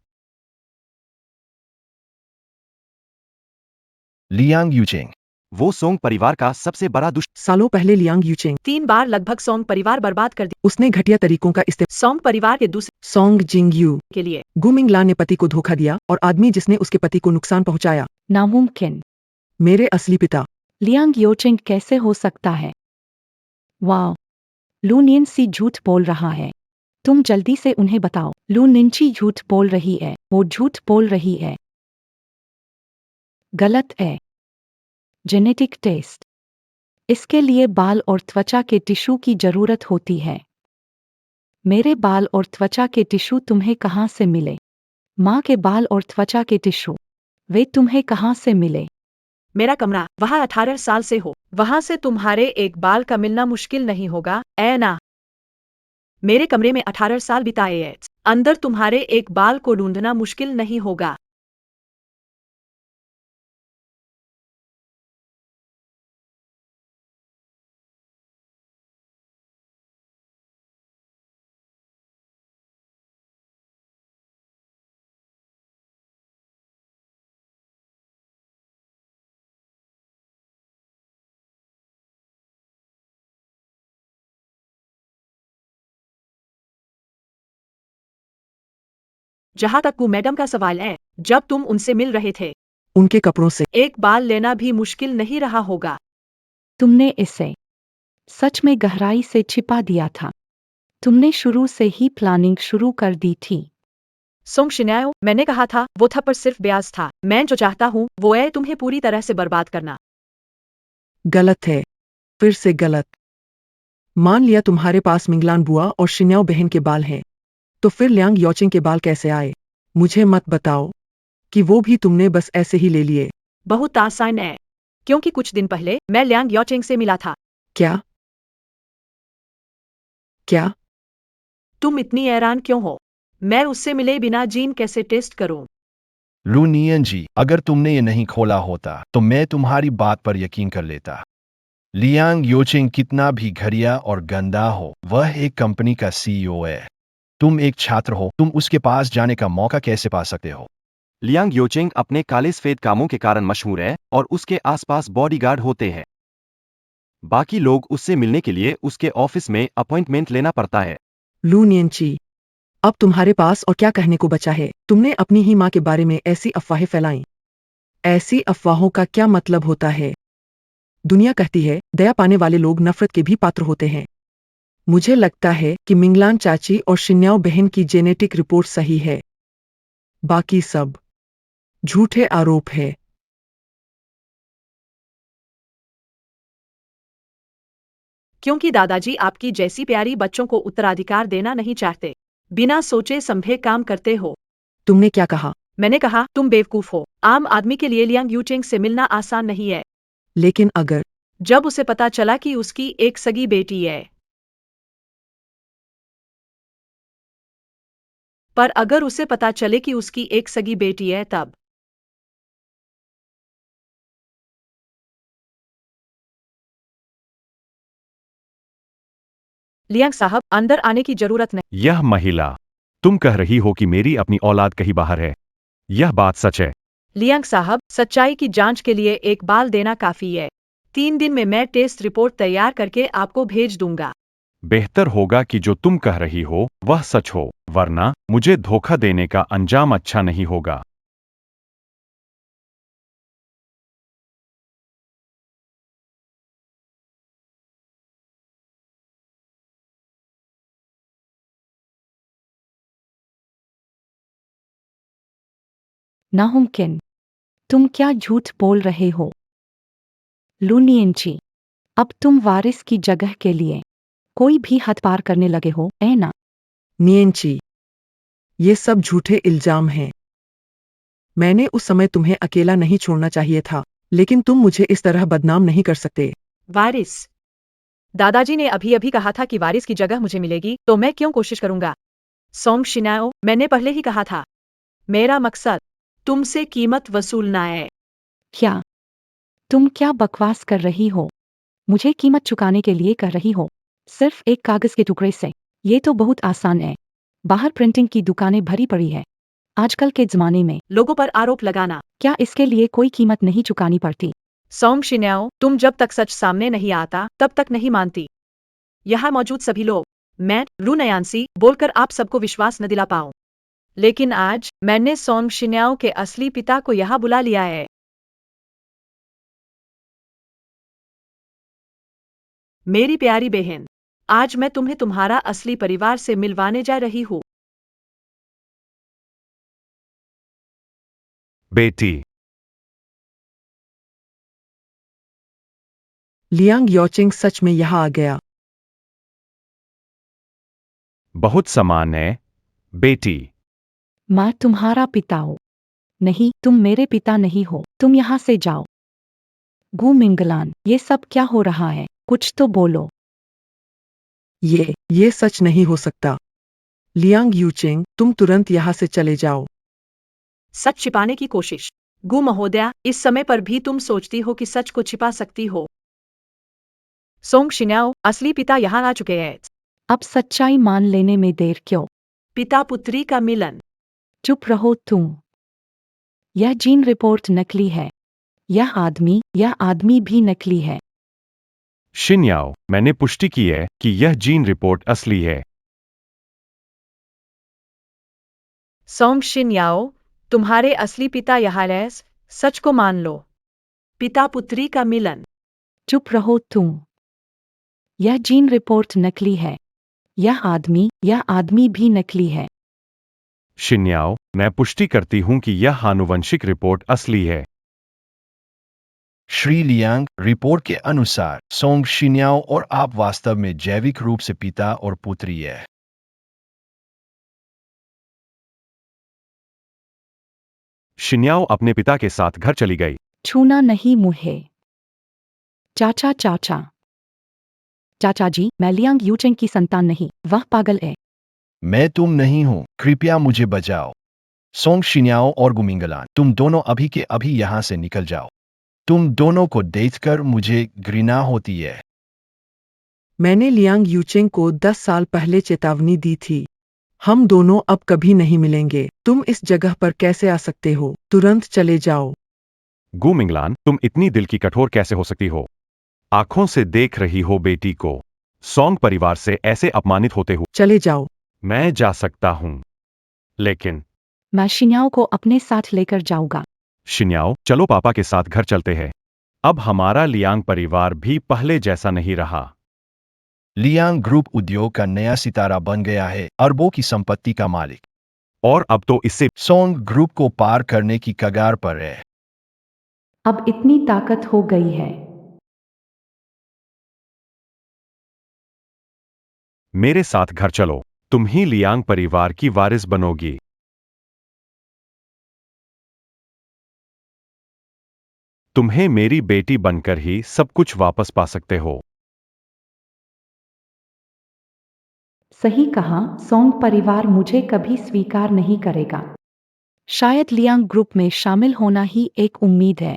Liang Yucheng. वो सोंग परिवार का सबसे बड़ा दुश्मन। सालों पहले लियांग यूचेंग 3 बार लगभग सोंग परिवार बर्बाद कर दिया। उसने घटिया तरीकों का इस्तेमाल सोंग परिवार के दूसरे सोंग जिंगयू के लिए। गुमिंगलान ने पति को धोखा दिया और आदमी जिसने उसके पति को नुकसान पहुंचाया। नामुमकिन, मेरे असली पिता। लियांग योचिंग कैसे हो सकता है? वाह, लू नियंसी झूठ बोल रहा है। तुम जल्दी से उन्हें बताओ। लू निंची झूठ बोल रही है, वो झूठ बोल रही है। गलत है। जेनेटिक टेस्ट, इसके लिए बाल और त्वचा के टिश्यू की जरूरत होती है। मेरे बाल और त्वचा के टिश्यू तुम्हें कहाँ से मिले? माँ के बाल और त्वचा के टिश्यू, वे तुम्हें कहाँ से मिले? मेरा कमरा, वहाँ 18 साल से हो, वहाँ से तुम्हारे एक बाल का मिलना मुश्किल नहीं होगा, ऐ ना। मेरे कमरे में 18 साल बिताए हैं, अंदर तुम्हारे एक बाल को ढूंढना मुश्किल नहीं होगा। जहाँ तक वो मैडम का सवाल है, जब तुम उनसे मिल रहे थे, उनके कपड़ों से एक बाल लेना भी मुश्किल नहीं रहा होगा। तुमने इसे सच में गहराई से छिपा दिया था। तुमने शुरू से ही प्लानिंग शुरू कर दी थी। सोंग शिन्याओ, मैंने कहा था वो थप्पड़ सिर्फ ब्याज था। मैं जो चाहता हूँ वो है तुम्हें पूरी तरह से बर्बाद करना। गलत है, फिर से गलत। मान लिया तुम्हारे पास मिंगलान बुआ और शिन्याओ बहन के बाल हैं, तो फिर लियांग योचिंग के बाल कैसे आए? मुझे मत बताओ कि वो भी तुमने बस ऐसे ही ले लिए। बहुत आसान है, क्योंकि कुछ दिन पहले मैं लियांग योचिंग से मिला था। क्या? क्या? तुम इतनी हैरान क्यों हो? मैं उससे मिले बिना जीन कैसे टेस्ट करूं? लू नियन जी, अगर तुमने ये नहीं खोला होता तो मैं तुम्हारी बात पर यकीन कर लेता। लियांग योचिंग कितना भी घटिया और गंदा हो, वह एक कंपनी का सीईओ है। तुम एक छात्र हो, तुम उसके पास जाने का मौका कैसे पा सकते हो? लियांग योचिंग अपने काले सफेद कामों के कारण मशहूर है और उसके आसपास बॉडीगार्ड होते हैं। बाकी लोग उससे मिलने के लिए उसके ऑफिस में अपॉइंटमेंट लेना पड़ता है। लू नियनची, अब तुम्हारे पास और क्या कहने को बचा है? तुमने अपनी ही माँ के बारे में ऐसी अफवाहें फैलाई। ऐसी अफवाहों का क्या मतलब होता है? दुनिया कहती है दया पाने वाले लोग नफरत के भी पात्र होते हैं। मुझे लगता है कि मिंगलान चाची और शिन्याओ बहन की जेनेटिक रिपोर्ट सही है। बाकी सब झूठे आरोप है। क्योंकि दादाजी आपकी जैसी प्यारी बच्चों को उत्तराधिकार देना नहीं चाहते। बिना सोचे समझे काम करते हो। तुमने क्या कहा? मैंने कहा तुम बेवकूफ हो। आम आदमी के लिए लियांग यूचेंग से मिलना आसान नहीं है। लेकिन अगर जब उसे पता चला कि उसकी एक सगी बेटी है। पर अगर उसे पता चले कि उसकी एक सगी बेटी है तब लियांग साहब अंदर आने की जरूरत नहीं। यह महिला, तुम कह रही हो कि मेरी अपनी औलाद कहीं बाहर है। यह बात सच है। लियांग साहब सच्चाई की जांच के लिए एक बाल देना काफी है। 3 दिन में मैं टेस्ट रिपोर्ट तैयार करके आपको भेज दूंगा। बेहतर होगा कि जो तुम कह रही हो वह सच हो, वरना मुझे धोखा देने का अंजाम अच्छा नहीं होगा। नामुमकिन। तुम क्या झूठ बोल रहे हो? लुनियंची, अब तुम वारिस की जगह के लिए कोई भी हद पार करने लगे हो, है ना? नियंची, ये सब झूठे इल्जाम हैं। मैंने उस समय तुम्हें अकेला नहीं छोड़ना चाहिए था, लेकिन तुम मुझे इस तरह बदनाम नहीं कर सकते। वारिस। दादाजी ने अभी अभी कहा था कि वारिस की जगह मुझे मिलेगी, तो मैं क्यों कोशिश करूंगा? सोंग शिनाओ, मैंने पहले ही कहा था। मेरा मकसद तुमसे कीमत वसूलना है। क्या? तुम क्या बकवास कर रही हो? मुझे कीमत चुकाने के लिए कर रही हो? सिर्फ एक कागज के टुकड़े से? ये तो बहुत आसान है। बाहर प्रिंटिंग की दुकानें भरी पड़ी है। आजकल के जमाने में लोगों पर आरोप लगाना। क्या इसके लिए कोई कीमत नहीं चुकानी पड़ती? सोंग शिनाओ, तुम जब तक सच सामने नहीं आता तब तक नहीं मानती। यहाँ मौजूद सभी लोग, मैं लू नयांसी बोलकर आप सबको विश्वास न दिला पाऊं। लेकिन आज मैंने सोंग शिनाओ के असली पिता को यहाँ बुला लिया है। मेरी प्यारी बहन, आज मैं तुम्हें तुम्हारा असली परिवार से मिलवाने जा रही हूँ। बेटी, लियांग योचिंग सच में यहाँ आ गया। बहुत समान है, बेटी। मैं तुम्हारा पिता हूँ। नहीं, तुम मेरे पिता नहीं हो। तुम यहाँ से जाओ। गु मिंगलान, ये सब क्या हो रहा है? कुछ तो बोलो। ये सच नहीं हो सकता। लियांग यूचिंग, तुम तुरंत यहाँ से चले जाओ। सच छिपाने की कोशिश। गु महोदया, इस समय पर भी तुम सोचती हो कि सच को छिपा सकती हो। सोंग शिनाओ, असली पिता यहाँ आ चुके हैं। अब सच्चाई मान लेने में देर क्यों? पिता पुत्री का मिलन। चुप रहो तुम। यह जीन रिपोर्ट नकली है। यह आदमी भी नकली है। शिन्याओ, मैंने पुष्टि की है कि यह जीन रिपोर्ट असली है। सोंग शिन्याओ, तुम्हारे असली पिता यहाँ हैं, सच को मान लो। पिता पुत्री का मिलन। चुप रहो तुम। यह जीन रिपोर्ट नकली है। यह आदमी भी नकली है। शिन्याओ, मैं पुष्टि करती हूं कि यह आनुवंशिक रिपोर्ट असली है। श्री लियांग, रिपोर्ट के अनुसार सोंग शिन्याओ और आप वास्तव में जैविक रूप से पिता और पुत्री है। शिन्याओ अपने पिता के साथ घर चली गई। छूना नहीं मुझे। चाचा जी, मैं लियांग यूचेंग की संतान नहीं, वह पागल है। मैं तुम नहीं हूं, कृपया मुझे बचाओ। सोंग शिन्याओ और गुमिंगलान, तुम दोनों अभी के अभी यहाँ से निकल जाओ। तुम दोनों को देखकर मुझे घृणा होती है। मैंने लियांग यूचिंग को 10 साल पहले चेतावनी दी थी। हम दोनों अब कभी नहीं मिलेंगे। तुम इस जगह पर कैसे आ सकते हो? तुरंत चले जाओ। गु मिंगलान, तुम इतनी दिल की कठोर कैसे हो सकती हो? आंखों से देख रही हो बेटी को सोंग परिवार से ऐसे अपमानित होते हुए। चले जाओ। मैं जा सकता हूं, लेकिन मैं शिन्याओ को अपने साथ लेकर जाऊंगा। शिन्याओ, चलो पापा के साथ घर चलते हैं। अब हमारा लियांग परिवार भी पहले जैसा नहीं रहा। लियांग ग्रुप उद्योग का नया सितारा बन गया है, अरबों की संपत्ति का मालिक। और अब तो इससे सोंग ग्रुप को पार करने की कगार पर है। अब इतनी ताकत हो गई है। मेरे साथ घर चलो, तुम ही लियांग परिवार की वारिस बनोगी। तुम्हें मेरी बेटी बनकर ही सब कुछ वापस पा सकते हो। सही कहा, सोंग परिवार मुझे कभी स्वीकार नहीं करेगा। शायद लियांग ग्रुप में शामिल होना ही एक उम्मीद है।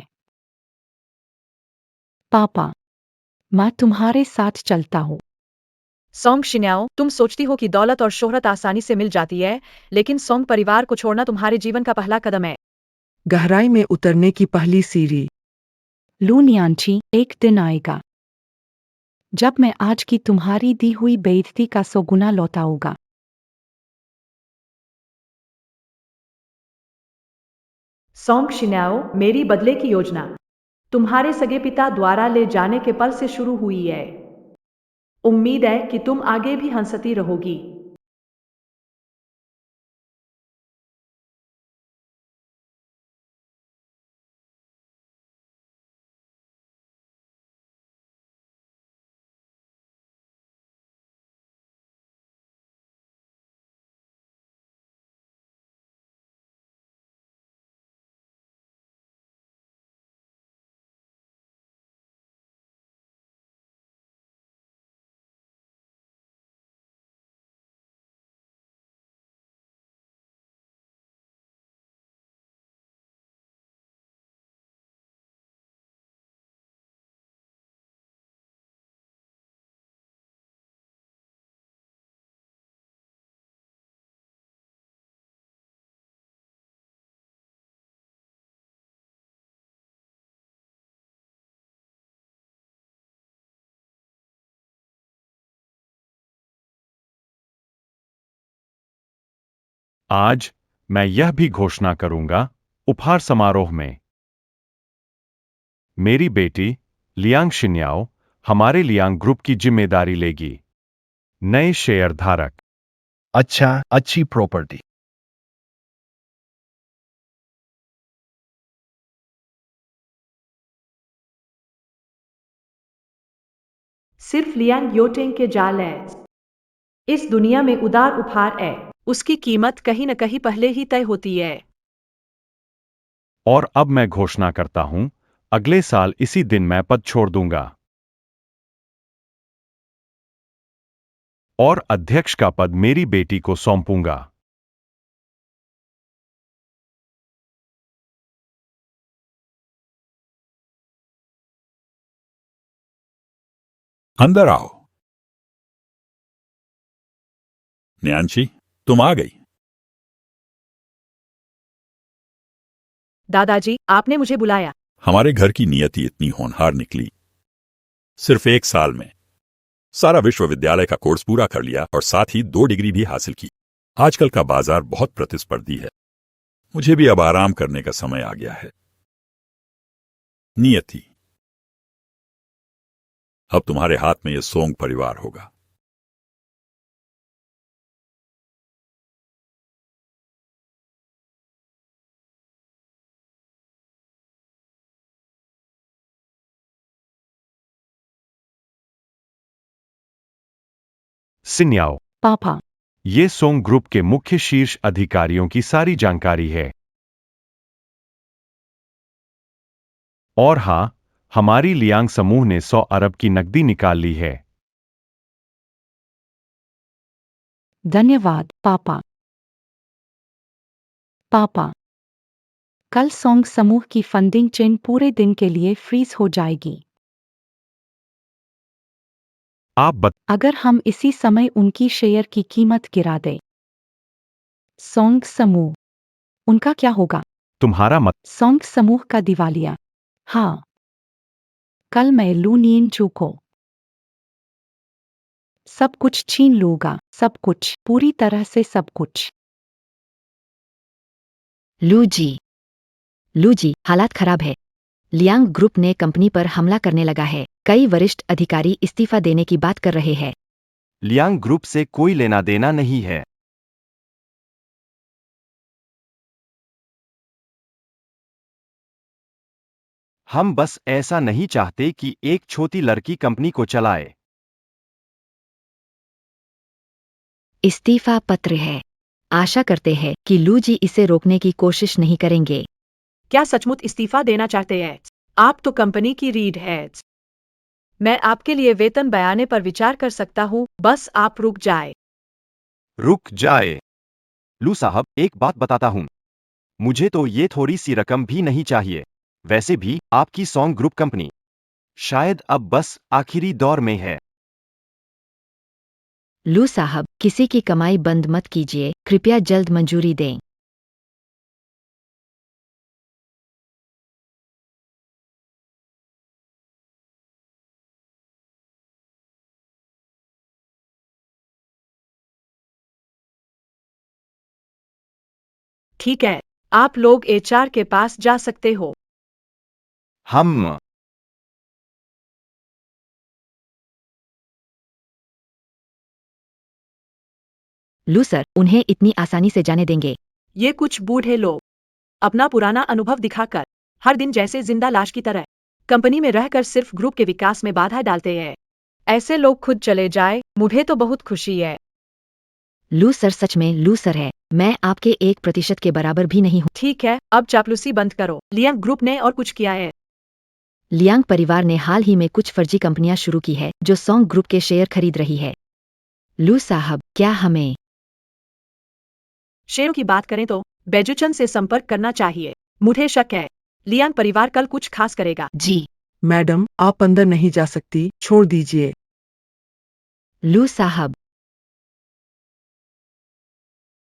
पापा, मैं तुम्हारे साथ चलता हूँ। सोंग शिन्याओ, तुम सोचती हो कि दौलत और शोहरत आसानी से मिल जाती है, लेकिन सोंग परिवार को छोड़ना तुम्हारे जीवन का पहला कदम है। गहराई में उतरने की पहली सीढ़ी। लू नियांची, एक दिन आएगा जब मैं आज की तुम्हारी दी हुई बेइज्जती का 100 गुना लौटाऊंगा। सोंग शिन्याओ, मेरी बदले की योजना तुम्हारे सगे पिता द्वारा ले जाने के पल से शुरू हुई है। उम्मीद है कि तुम आगे भी हंसती रहोगी। आज मैं यह भी घोषणा करूंगा, उपहार समारोह में मेरी बेटी लियांग शिन्याओ हमारे लियांग ग्रुप की जिम्मेदारी लेगी। नए शेयर धारक। अच्छा, अच्छी प्रॉपर्टी। सिर्फ लियांग योटेंग के जाल है। इस दुनिया में उदार उपहार है, उसकी कीमत कहीं न कहीं पहले ही तय होती है। और अब मैं घोषणा करता हूं, अगले साल इसी दिन मैं पद छोड़ दूंगा और अध्यक्ष का पद मेरी बेटी को सौंपूंगा। अंदर आओ। न्यांची, तुम आ गई। दादाजी, आपने मुझे बुलाया। हमारे घर की नियति इतनी होनहार निकली। सिर्फ 1 साल में सारा विश्वविद्यालय का कोर्स पूरा कर लिया और साथ ही 2 डिग्री भी हासिल की। आजकल का बाजार बहुत प्रतिस्पर्धी है। मुझे भी अब आराम करने का समय आ गया है। नियति, अब तुम्हारे हाथ में यह सोंग परिवार होगा। सिन्याओ, पापा, ये सोंग ग्रुप के मुख्य शीर्ष अधिकारियों की सारी जानकारी है। और हां, हमारी लियांग समूह ने 100 अरब की नकदी निकाल ली है। धन्यवाद पापा। पापा, कल सोंग समूह की फंडिंग चेन पूरे दिन के लिए फ्रीज हो जाएगी। अगर हम इसी समय उनकी शेयर की कीमत गिरा दें। सोंग समूह, उनका क्या होगा? तुम्हारा मत। सोंग समूह का दिवालिया। हाँ, कल मैं लू नियनचू को सब कुछ छीन लूंगा, सब कुछ, पूरी तरह से सब कुछ। लू जी, हालात खराब है। लियांग ग्रुप ने कंपनी पर हमला करने लगा है। कई वरिष्ठ अधिकारी इस्तीफा देने की बात कर रहे हैं। लियांग ग्रुप से कोई लेना देना नहीं है। हम बस ऐसा नहीं चाहते कि एक छोटी लड़की कंपनी को चलाए। इस्तीफा पत्र है। आशा करते हैं कि लू जी इसे रोकने की कोशिश नहीं करेंगे। क्या सचमुच इस्तीफा देना चाहते हैं? आप तो कंपनी की रीढ़ हैं। मैं आपके लिए वेतन बयाने पर विचार कर सकता हूँ, बस आप रुक जाए। रुक जाए। लू साहब, एक बात बताता हूँ, मुझे तो ये थोड़ी सी रकम भी नहीं चाहिए। वैसे भी आपकी सॉन्ग ग्रुप कंपनी शायद अब बस आखिरी दौर में है। लू साहब, किसी की कमाई बंद मत कीजिए, कृपया जल्द मंजूरी दें। ठीक है, आप लोग एचआर के पास जा सकते हो। हम लू सर, उन्हें इतनी आसानी से जाने देंगे? ये कुछ बूढ़े लोग अपना पुराना अनुभव दिखाकर हर दिन जैसे जिंदा लाश की तरह कंपनी में रहकर सिर्फ ग्रुप के विकास में बाधा डालते हैं। ऐसे लोग खुद चले जाए, मुझे तो बहुत खुशी है। लू सर सच में लू सर है, मैं आपके 1% के बराबर भी नहीं हूँ। ठीक है, अब चापलूसी बंद करो। लियांग ग्रुप ने और कुछ किया है? लियांग परिवार ने हाल ही में कुछ फर्जी कंपनियां शुरू की है जो सॉन्ग ग्रुप के शेयर खरीद रही है। लू साहब, क्या हमें शेयरों की बात करें तो बेजुचन से संपर्क करना चाहिए। मुझे शक है लियांग परिवार कल कुछ खास करेगा। जी मैडम, आप अंदर नहीं जा सकती, छोड़ दीजिए। लू साहब?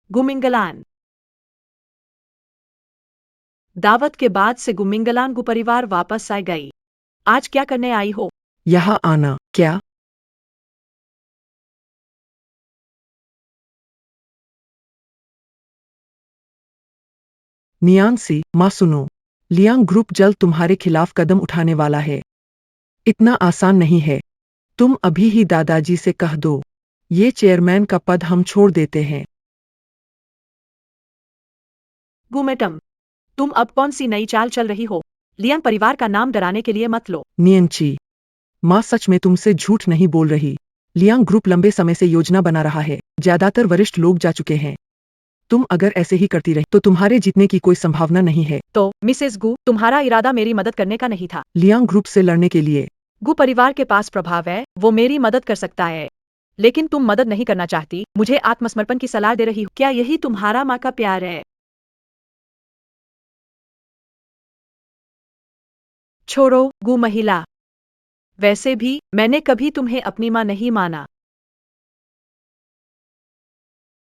गुमिंगलान दावत के बाद से गुमिंगलान गु परिवार वापस आ गई। आज क्या करने आई हो? यहाँ आना क्या? नियांसी, माँ सुनो, लियांग ग्रुप जल्द तुम्हारे खिलाफ कदम उठाने वाला है। इतना आसान नहीं है। तुम अभी ही दादाजी से कह दो, ये चेयरमैन का पद हम छोड़ देते हैं। गु मैडम, तुम अब कौन सी नई चाल चल रही हो? लियांग परिवार का नाम डराने के लिए मत लो। नियंची, माँ सच में तुमसे झूठ नहीं बोल रही। लियांग ग्रुप लंबे समय से योजना बना रहा है, ज्यादातर वरिष्ठ लोग जा चुके हैं। तुम अगर ऐसे ही करती रही तो तुम्हारे जीतने की कोई संभावना नहीं है। तो मिसेस गु, तुम्हारा इरादा मेरी मदद करने का नहीं था। लियांग ग्रुप से लड़ने के लिए गु परिवार के पास प्रभाव है, वो मेरी मदद कर सकता है। लेकिन तुम मदद नहीं करना चाहती, मुझे आत्मसमर्पण की सलाह दे रही हो। क्या यही तुम्हारा माँ का प्यार है? छोड़ो गु महिला, वैसे भी मैंने कभी तुम्हें अपनी माँ नहीं माना।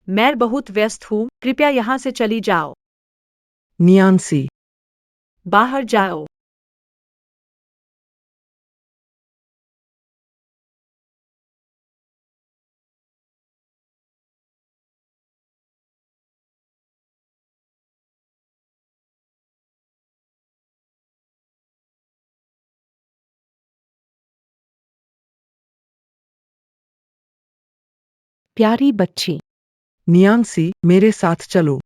मैं बहुत व्यस्त हूँ, कृपया यहाँ से चली जाओ। नियांसी, बाहर जाओ। प्यारी बच्ची, नियांसी, मेरे साथ चलो।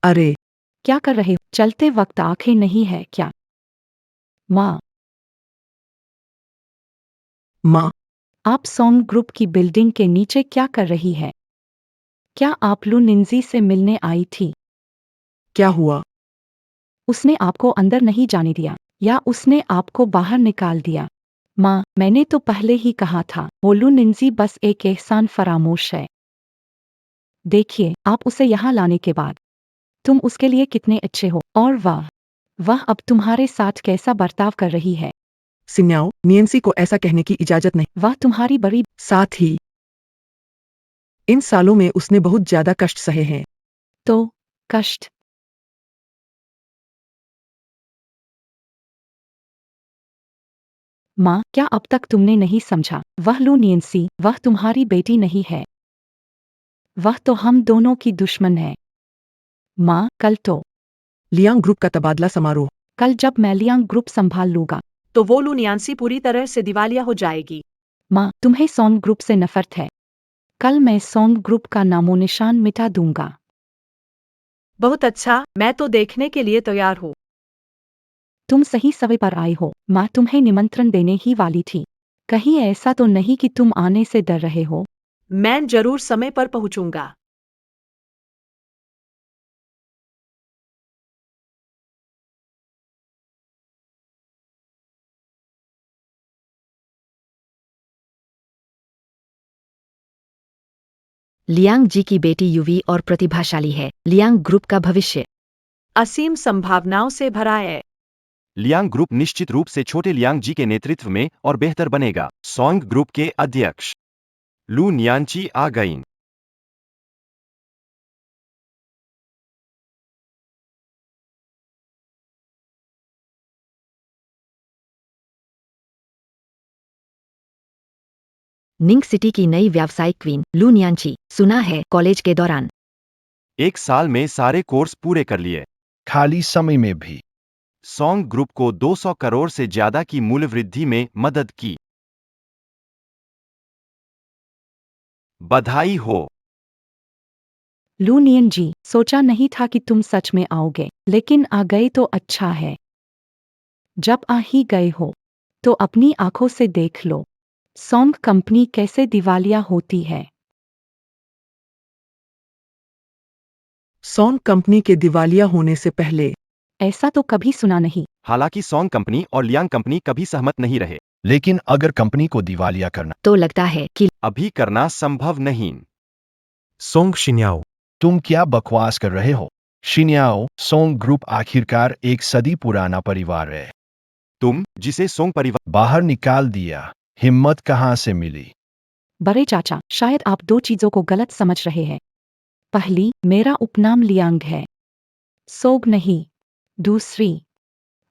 अरे, क्या कर रहे हो? चलते वक्त आंखें नहीं है क्या? माँ, माँ, आप सॉन्ग ग्रुप की बिल्डिंग के नीचे क्या कर रही है? क्या आप लू निंजी से मिलने आई थी? क्या हुआ? उसने आपको अंदर नहीं जाने दिया या उसने आपको बाहर निकाल दिया? माँ, मैंने तो पहले ही कहा था, वो लू निंजी बस एक एहसान फरामोश है। देखिए, आप उसे यहाँ लाने के बाद तुम उसके लिए कितने अच्छे हो, और वह अब तुम्हारे साथ कैसा बर्ताव कर रही है। सिन्याओ, नियंसी को ऐसा कहने की इजाजत नहीं। वह तुम्हारी बड़ी साथ ही इन सालों में उसने बहुत ज्यादा कष्ट सहे हैं। तो कष्ट? माँ, क्या अब तक तुमने नहीं समझा? वह लू नियंसी, वह तुम्हारी बेटी नहीं है। वह तो हम दोनों की दुश्मन है। माँ, कल तो लियांग ग्रुप का तबादला समारोह। कल जब मैं लियांग ग्रुप संभाल लूंगा तो वो लू नियांसी पूरी तरह से दिवालिया हो जाएगी। माँ, तुम्हें सोंग ग्रुप से नफरत है। कल मैं सोंग ग्रुप का नामो निशान मिटा दूंगा। बहुत अच्छा, मैं तो देखने के लिए तैयार हूँ। तुम सही समय पर आए हो। माँ तुम्हें निमंत्रण देने ही वाली थी। कहीं ऐसा तो नहीं कि तुम आने से डर रहे हो? मैं जरूर समय पर पहुंचूंगा। लियांग जी की बेटी युवी और प्रतिभाशाली है। लियांग ग्रुप का भविष्य असीम संभावनाओं से भरा है। लियांग ग्रुप निश्चित रूप से छोटे लियांग जी के नेतृत्व में और बेहतर बनेगा। सोंग ग्रुप के अध्यक्ष लू नियांची आ गईं। निंग सिटी की नई व्यावसायिक क्वीन लू नियांची। सुना है कॉलेज के दौरान एक साल में सारे कोर्स पूरे कर लिए। खाली समय में भी सोंग ग्रुप को 200 करोड़ से ज्यादा की मूल्य वृद्धि में मदद की। बधाई हो। लू नियन जी, सोचा नहीं था कि तुम सच में आओगे, लेकिन आ गए तो अच्छा है। जब आ ही गए हो तो अपनी आंखों से देख लो सोंग कंपनी कैसे दिवालिया होती है। सोंग कंपनी के दिवालिया होने से पहले ऐसा तो कभी सुना नहीं। हालांकि सोंग कंपनी और लियांग कंपनी कभी सहमत नहीं रहे। लेकिन अगर कंपनी को दिवालिया करना तो लगता है कि अभी करना संभव नहीं। सोंग शिन्याओ। तुम क्या बकवास कर रहे हो? शिन्याओ, सोंग ग्रुप आखिरकार एक सदी पुराना परिवार है। तुम जिसे सोंग परिवार बाहर निकाल दिया, हिम्मत कहाँ से मिली? बड़े चाचा, शायद आप दो चीजों को गलत समझ रहे हैं। पहली, मेरा उपनाम लियांग है, सोग नहीं। दूसरी,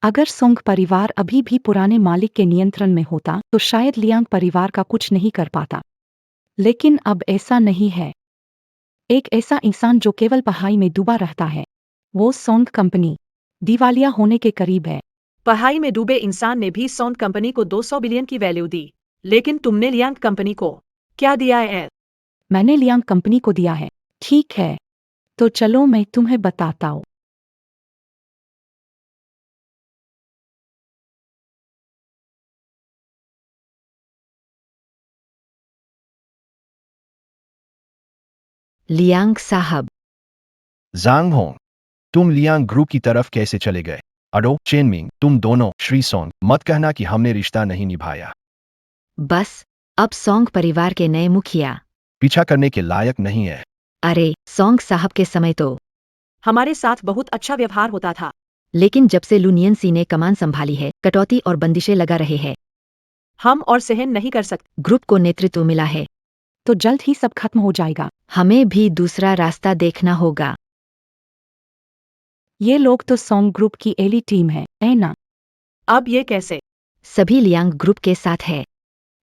अगर सोंग परिवार अभी भी पुराने मालिक के नियंत्रण में होता तो शायद लियांग परिवार का कुछ नहीं कर पाता। लेकिन अब ऐसा नहीं है। एक ऐसा इंसान जो केवल पढ़ाई में डूबा रहता है, वो सोंग कंपनी दिवालिया होने के करीब है। पढ़ाई में डूबे इंसान ने भी सोंग कंपनी को 200 बिलियन की वैल्यू दी, लेकिन तुमने लियांग कंपनी को क्या दिया है? मैंने लियांग कंपनी को दिया है। ठीक है, तो चलो मैं तुम्हें बताता हूँ। लियांग साहब जांग होंग, तुम लियांग ग्रुप की तरफ कैसे चले गए? अडो, चेनमिंग, तुम दोनों, श्री सोंग, मत कहना कि हमने रिश्ता नहीं निभाया। बस अब सोंग परिवार के नए मुखिया। पीछा करने के लायक नहीं है। अरे सोंग साहब के समय तो, हमारे साथ बहुत अच्छा व्यवहार होता था। लेकिन जब से लुनियन सी ने कमान संभाली है, कटौती और बंदिशें लगा रहे हैं। हम और सहन नहीं कर सकते। ग्रुप को नेतृत्व मिला है, तो जल्द ही सब खत्म हो जाएगा। हमें भी दूसरा रास्ता देखना होगा। ये लोग तो सोंग ग्रुप की एली टीम है ना? अब ये कैसे? सभी लियांग ग्रुप के साथ है।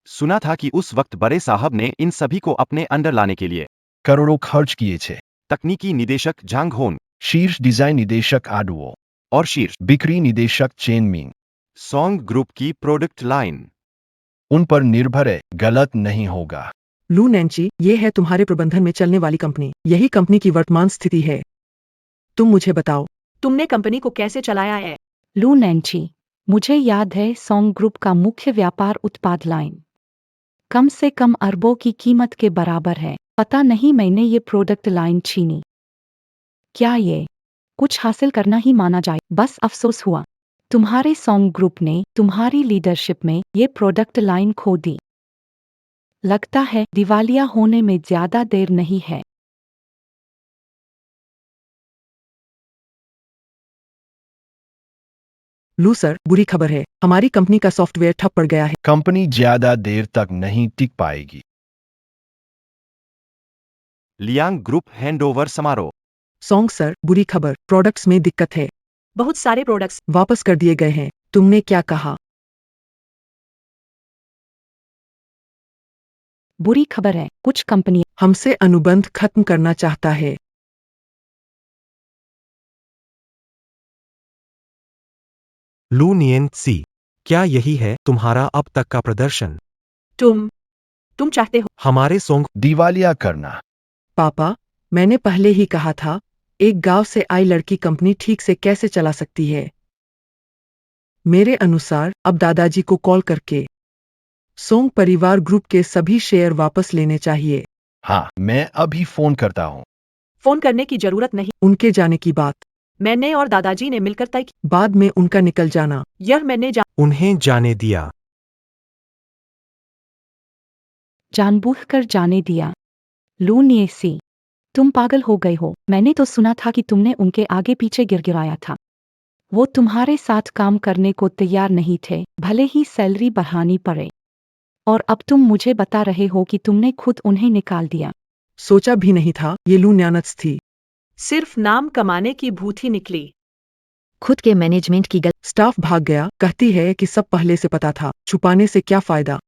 सुना था कि उस वक्त बड़े साहब ने इन सभी को अपने अंडर लाने के लिए करोड़ों खर्च किए थे। तकनीकी निदेशक झांग होन शीर्ष डिजाइन निदेशक आडुओ और शीर्ष बिक्री निदेशक चेनमिंग सोंग ग्रुप की प्रोडक्ट लाइन उन पर निर्भर है। गलत नहीं होगा। लू नैंची, ये है तुम्हारे प्रबंधन में चलने वाली कंपनी। यही कंपनी की वर्तमान स्थिति है। तुम मुझे बताओ, तुमने कंपनी को कैसे चलाया है? लू नैंची, मुझे याद है सोंग ग्रुप का मुख्य व्यापार उत्पाद लाइन कम से कम अरबों की कीमत के बराबर है। पता नहीं मैंने ये प्रोडक्ट लाइन छीनी। क्या ये कुछ हासिल करना ही माना जाए? बस अफसोस हुआ, तुम्हारे सोंग ग्रुप ने तुम्हारी लीडरशिप में ये प्रोडक्ट लाइन खो दी। लगता है दिवालिया होने में ज्यादा देर नहीं है। लू सर, बुरी खबर है, हमारी कंपनी का सॉफ्टवेयर ठप पड़ गया है। कंपनी ज्यादा देर तक नहीं टिक पाएगी। लियांग ग्रुप हैंडओवर समारोह। सोंग सर, बुरी खबर, प्रोडक्ट्स में दिक्कत है, बहुत सारे प्रोडक्ट्स वापस कर दिए गए हैं। तुमने क्या कहा? बुरी खबर है, कुछ कंपनी हमसे अनुबंध खत्म करना चाहता है। लू नियन सी, क्या यही है तुम्हारा अब तक का प्रदर्शन? तुम चाहते हो हमारे सॉन्ग दिवालिया करना। पापा, मैंने पहले ही कहा था, एक गांव से आई लड़की कंपनी ठीक से कैसे चला सकती है। मेरे अनुसार अब दादाजी को कॉल करके सोंग परिवार ग्रुप के सभी शेयर वापस लेने चाहिए। हाँ, मैं अभी फोन करता हूँ। फोन करने की जरूरत नहीं, उनके जाने की बात मैंने और दादाजी ने मिलकर तय की। बाद में उनका निकल जाना। यह मैंने उन्हें जाने दिया। जानबूझकर जाने दिया। लू नियेसी, तुम पागल हो गए हो। मैंने तो सुना था कि तुमने उनके आगे पीछे गिरगिराया था। वो तुम्हारे साथ काम करने को तैयार नहीं थे, भले ही सैलरी बढ़ानी पड़े। और अब तुम मुझे बता रहे हो कि तुमने खुद उन्हें निकाल दिया। सोचा भी नहीं था ये लू न्यानत्स थी। सिर्फ नाम कमाने की भूथी निकली। खुद के मैनेजमेंट की गलती। स्टाफ भाग गया, कहती है कि सब पहले से पता था, छुपाने से क्या फायदा।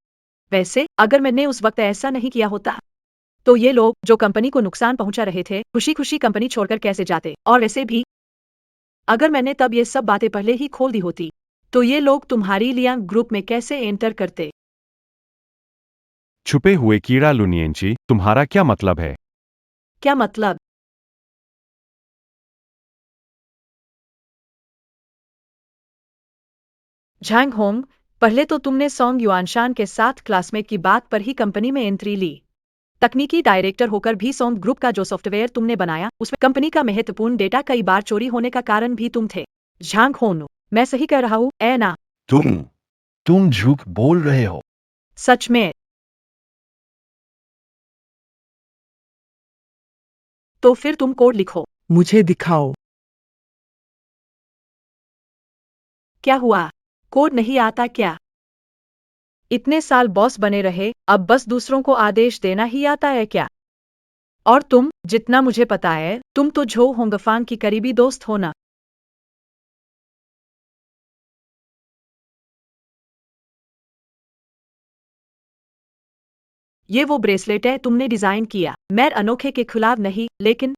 वैसे अगर मैंने उस वक्त ऐसा नहीं किया होता तो ये लोग जो कंपनी को नुकसान पहुंचा रहे थे खुशी खुशी कंपनी छोड़कर कैसे जाते। और वैसे भी अगर मैंने तब ये सब बातें पहले ही खोल दी होती तो ये लोग तुम्हारी लियांग ग्रुप में कैसे एंटर करते। छुपे हुए कीड़ा लुनियनची, तुम्हारा क्या मतलब है? क्या मतलब? झांग होंग, पहले तो तुमने सोंग युआनशान के साथ क्लासमेट की बात पर ही कंपनी में एंट्री ली। तकनीकी डायरेक्टर होकर भी सोंग ग्रुप का जो सॉफ्टवेयर तुमने बनाया उसमें कंपनी का महत्वपूर्ण डेटा कई बार चोरी होने का कारण भी तुम थे। झांग होंग, मैं सही कह रहा हूँ ऐ ना? तुम झूठ बोल रहे हो। सच में? तो फिर तुम कोड लिखो। मुझे दिखाओ। क्या हुआ, कोड नहीं आता क्या? इतने साल बॉस बने रहे, अब बस दूसरों को आदेश देना ही आता है क्या? और तुम, जितना मुझे पता है, तुम तो झो होंगफांग की करीबी दोस्त हो ना? ये वो ब्रेसलेट है तुमने डिजाइन किया। मैं अनोखे के खिलाफ नहीं, लेकिन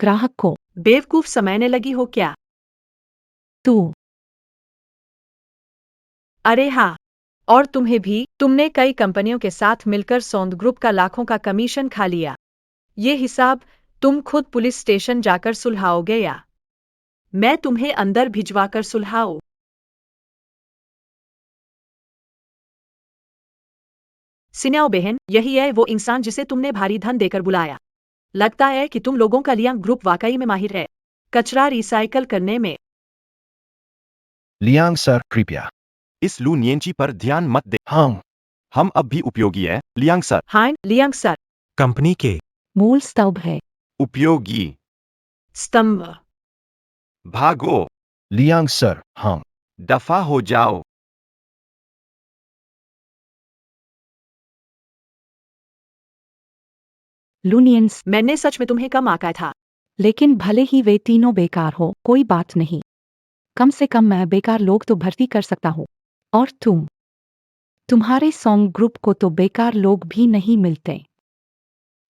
ग्राहक को बेवकूफ समझने लगी हो क्या? तू अरे हाँ, और तुम्हें भी। तुमने कई कंपनियों के साथ मिलकर सोंग ग्रुप का लाखों का कमीशन खा लिया। ये हिसाब तुम खुद पुलिस स्टेशन जाकर सुलझाओगे या मैं तुम्हें अंदर भिजवाकर सुलझाऊं? सिन्याओ बहन, यही है वो इंसान जिसे तुमने भारी धन देकर बुलाया। लगता है कि तुम लोगों का लियांग ग्रुप वाकई में माहिर है कचरा रिसाइकल करने में। लियांग सर, कृपया। इस लू नियनची पर ध्यान मत दे। हम अब भी उपयोगी है, लियांग सर। हाँ, लियांग सर। कंपनी के मूल स्तंभ है। उपयोगी। स्तंभ। भागो। लियांग सर, हम दफा हो जाओ। लूनियंस, मैंने सच में तुम्हें कम आंका था। लेकिन भले ही वे तीनों बेकार हो, कोई बात नहीं। कम से कम मैं बेकार लोग तो भर्ती कर सकता हूँ। और तुम्हारे सॉन्ग ग्रुप को तो बेकार लोग भी नहीं मिलते।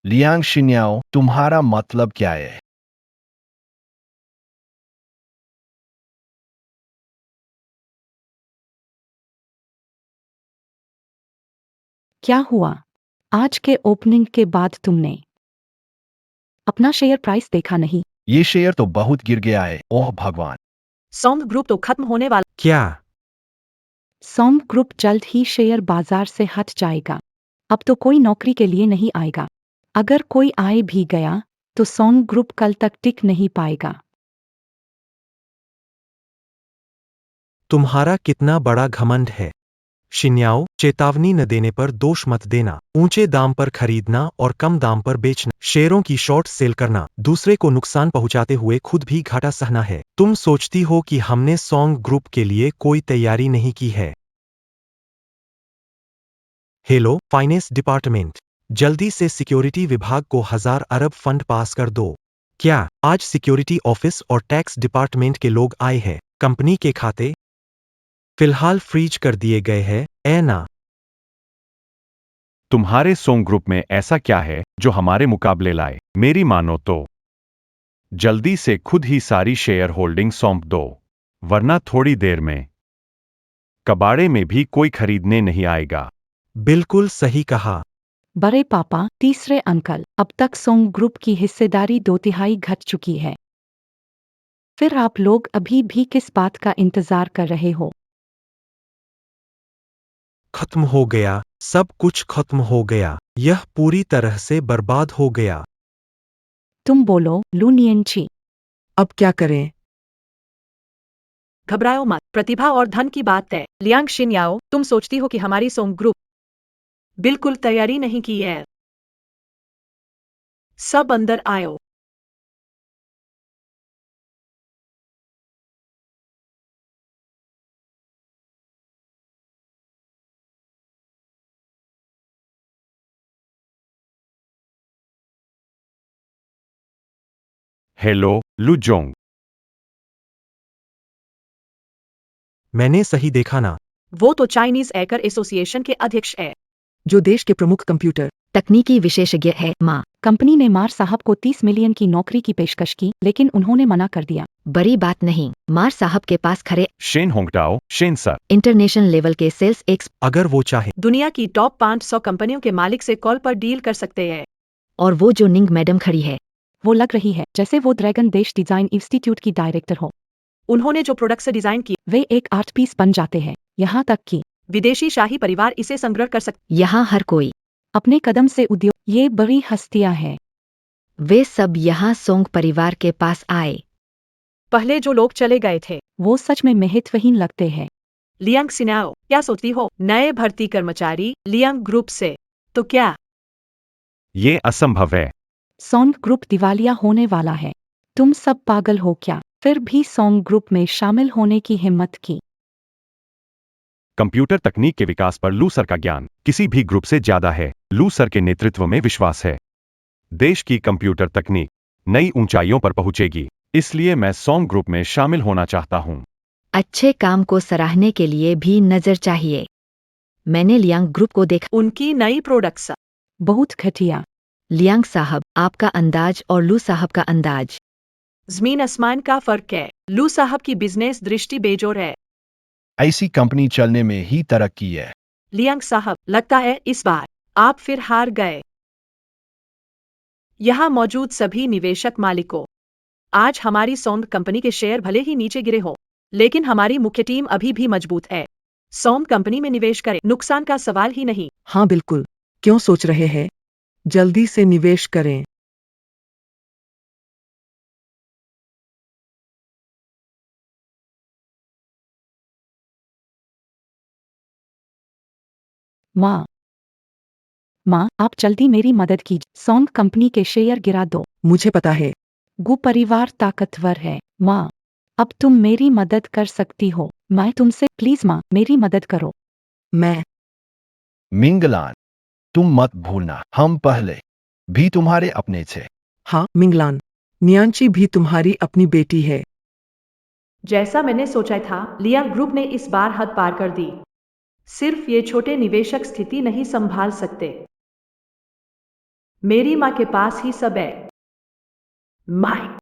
लियांग शिन्याओ, तुम्हारा मतलब क्या है? क्या हुआ? आज के ओपनिंग के बाद तुमने अपना शेयर प्राइस देखा नहीं? ये शेयर तो बहुत गिर गया है, ओह भगवान। सोंग ग्रुप तो खत्म होने वाला। क्या? सॉन्ग ग्रुप जल्द ही शेयर बाजार से हट जाएगा। अब तो कोई नौकरी के लिए नहीं आएगा। अगर कोई आए भी गया तो सॉन्ग ग्रुप कल तक टिक नहीं पाएगा। तुम्हारा कितना बड़ा घमंड है। शिन्याओ, चेतावनी न देने पर दोष मत देना। ऊंचे दाम पर खरीदना और कम दाम पर बेचना, शेयरों की शॉर्ट सेल करना, दूसरे को नुकसान पहुंचाते हुए खुद भी घाटा सहना है। तुम सोचती हो कि हमने सॉन्ग ग्रुप के लिए कोई तैयारी नहीं की है। हेलो फाइनेंस डिपार्टमेंट, जल्दी से सिक्योरिटी विभाग को 1000 अरब फंड पास कर दो। क्या आज सिक्योरिटी ऑफिस और टैक्स डिपार्टमेंट के लोग आए हैं? कंपनी के खाते फिलहाल फ्रीज कर दिए गए हैं, ऐ ना? तुम्हारे सोंग ग्रुप में ऐसा क्या है जो हमारे मुकाबले लाए? मेरी मानो तो जल्दी से खुद ही सारी शेयर होल्डिंग सौंप दो। वरना थोड़ी देर में कबाड़े में भी कोई खरीदने नहीं आएगा। बिल्कुल सही कहा। बड़े पापा, तीसरे अंकल, अब तक सोंग ग्रुप की हिस्सेदारी 2/3 घट चुकी है। फिर आप लोग अभी भी किस बात का इंतजार कर रहे हो? खत्म हो गया, सब कुछ खत्म हो गया। यह पूरी तरह से बर्बाद हो गया। तुम बोलो, लू नियनची। अब क्या करें? घबराओ मत, प्रतिभा और धन की बात है। लियांग शिनयाओ, तुम सोचती हो कि हमारी सोंग ग्रुप बिल्कुल तैयारी नहीं की है। सब अंदर आओ। हेलो, लुजोंग। मैंने सही देखा ना? वो तो चाइनीज एकर एसोसिएशन के अध्यक्ष है। जो देश के प्रमुख कंप्यूटर तकनीकी विशेषज्ञ है माँ। कंपनी ने मार साहब को 30 मिलियन की नौकरी की पेशकश की, लेकिन उन्होंने मना कर दिया। बड़ी बात नहीं, मार साहब के पास खरे Shen Hongtao, Shen sir. International level के सेल्स एक्स अगर वो चाहे दुनिया की टॉप 500 कंपनियों के मालिक से कॉल पर डील कर सकते हैं। और वो जो निंग मैडम खड़ी है, वो लग रही है जैसे वो ड्रैगन देश डिजाइन इंस्टीट्यूट की डायरेक्टर हो। उन्होंने जो प्रोडक्ट से डिजाइन की, वे एक आर्ट पीस बन जाते हैं, यहाँ तक कि विदेशी शाही परिवार इसे संग्रह कर सकते। यहाँ हर कोई, अपने कदम से उद्योग, ये बड़ी हस्तियां हैं। वे सब यहाँ सोंग परिवार के पास आए। पहले जो लोग चले गए थे, वो सच में महत्वहीन लगते हैं। लियांग सिन्याओ, क्या सोचती हो? नए भर्ती कर्मचारी लियांग ग्रुप से, तो क्या ये असंभव है। सोंग ग्रुप दिवालिया होने वाला है। तुम सब पागल हो क्या? फिर भी सोंग ग्रुप में शामिल होने की हिम्मत की। कंप्यूटर तकनीक के विकास पर लू सर का ज्ञान किसी भी ग्रुप से ज्यादा है। लू सर के नेतृत्व में विश्वास है, देश की कंप्यूटर तकनीक नई ऊंचाइयों पर पहुंचेगी। इसलिए मैं सोंग ग्रुप में शामिल होना चाहता हूं। अच्छे काम को सराहने के लिए भी नजर चाहिए। मैंने लियांग ग्रुप को देखा। उनकी नई प्रोडक्ट्स बहुत घटिया। लियांग साहब, आपका अंदाज और लू साहब का अंदाज, जमीन आसमान का फर्क है। लू साहब की बिजनेस दृष्टि बेजोर है। ऐसी कंपनी चलने में ही तरक्की है। लियांग साहब, लगता है इस बार आप फिर हार गए। यहाँ मौजूद सभी निवेशक मालिकों, आज हमारी सोंग कंपनी के शेयर भले ही नीचे गिरे हो, लेकिन हमारी मुख्य टीम अभी भी मजबूत है। सोंग कंपनी में निवेश करें, नुकसान का सवाल ही नहीं। हाँ बिल्कुल, क्यों सोच रहे हैं? जल्दी से निवेश करें। माँ, आप जल्दी मेरी मदद कीजिए। सोंग कंपनी के शेयर गिरा दो। मुझे पता है। गु परिवार ताकतवर है। माँ, अब तुम मेरी मदद कर सकती हो। मैं तुमसे, प्लीज माँ, मेरी मदद करो। मैं मिंगलान, तुम मत भूलना, हम पहले भी तुम्हारे अपने थे। हाँ मिंगलान, नियांची भी तुम्हारी अपनी बेटी है। जैसा मैंने सोचा था, लियांग ग्रुप ने इस बार हद पार कर दी। सिर्फ ये छोटे निवेशक स्थिति नहीं संभाल सकते। मेरी माँ के पास ही सब है। माँ,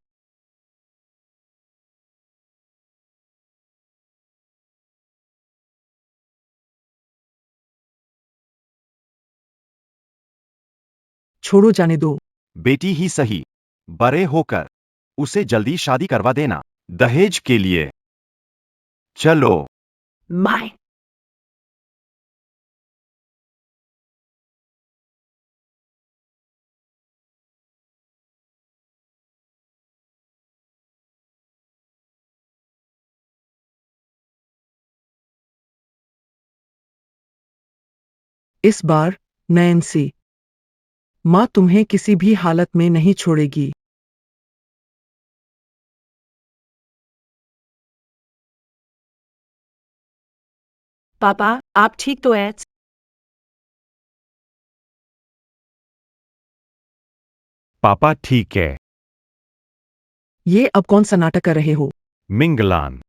छोड़ो, जाने दो। बेटी ही सही, बड़े होकर उसे जल्दी शादी करवा देना, दहेज के लिए। चलो। माँ, इस बार नैन्सी, माँ तुम्हें किसी भी हालत में नहीं छोड़ेगी। पापा, आप ठीक तो हैं? पापा ठीक है। ये अब कौन सा नाटक कर रहे हो? मिंगलान,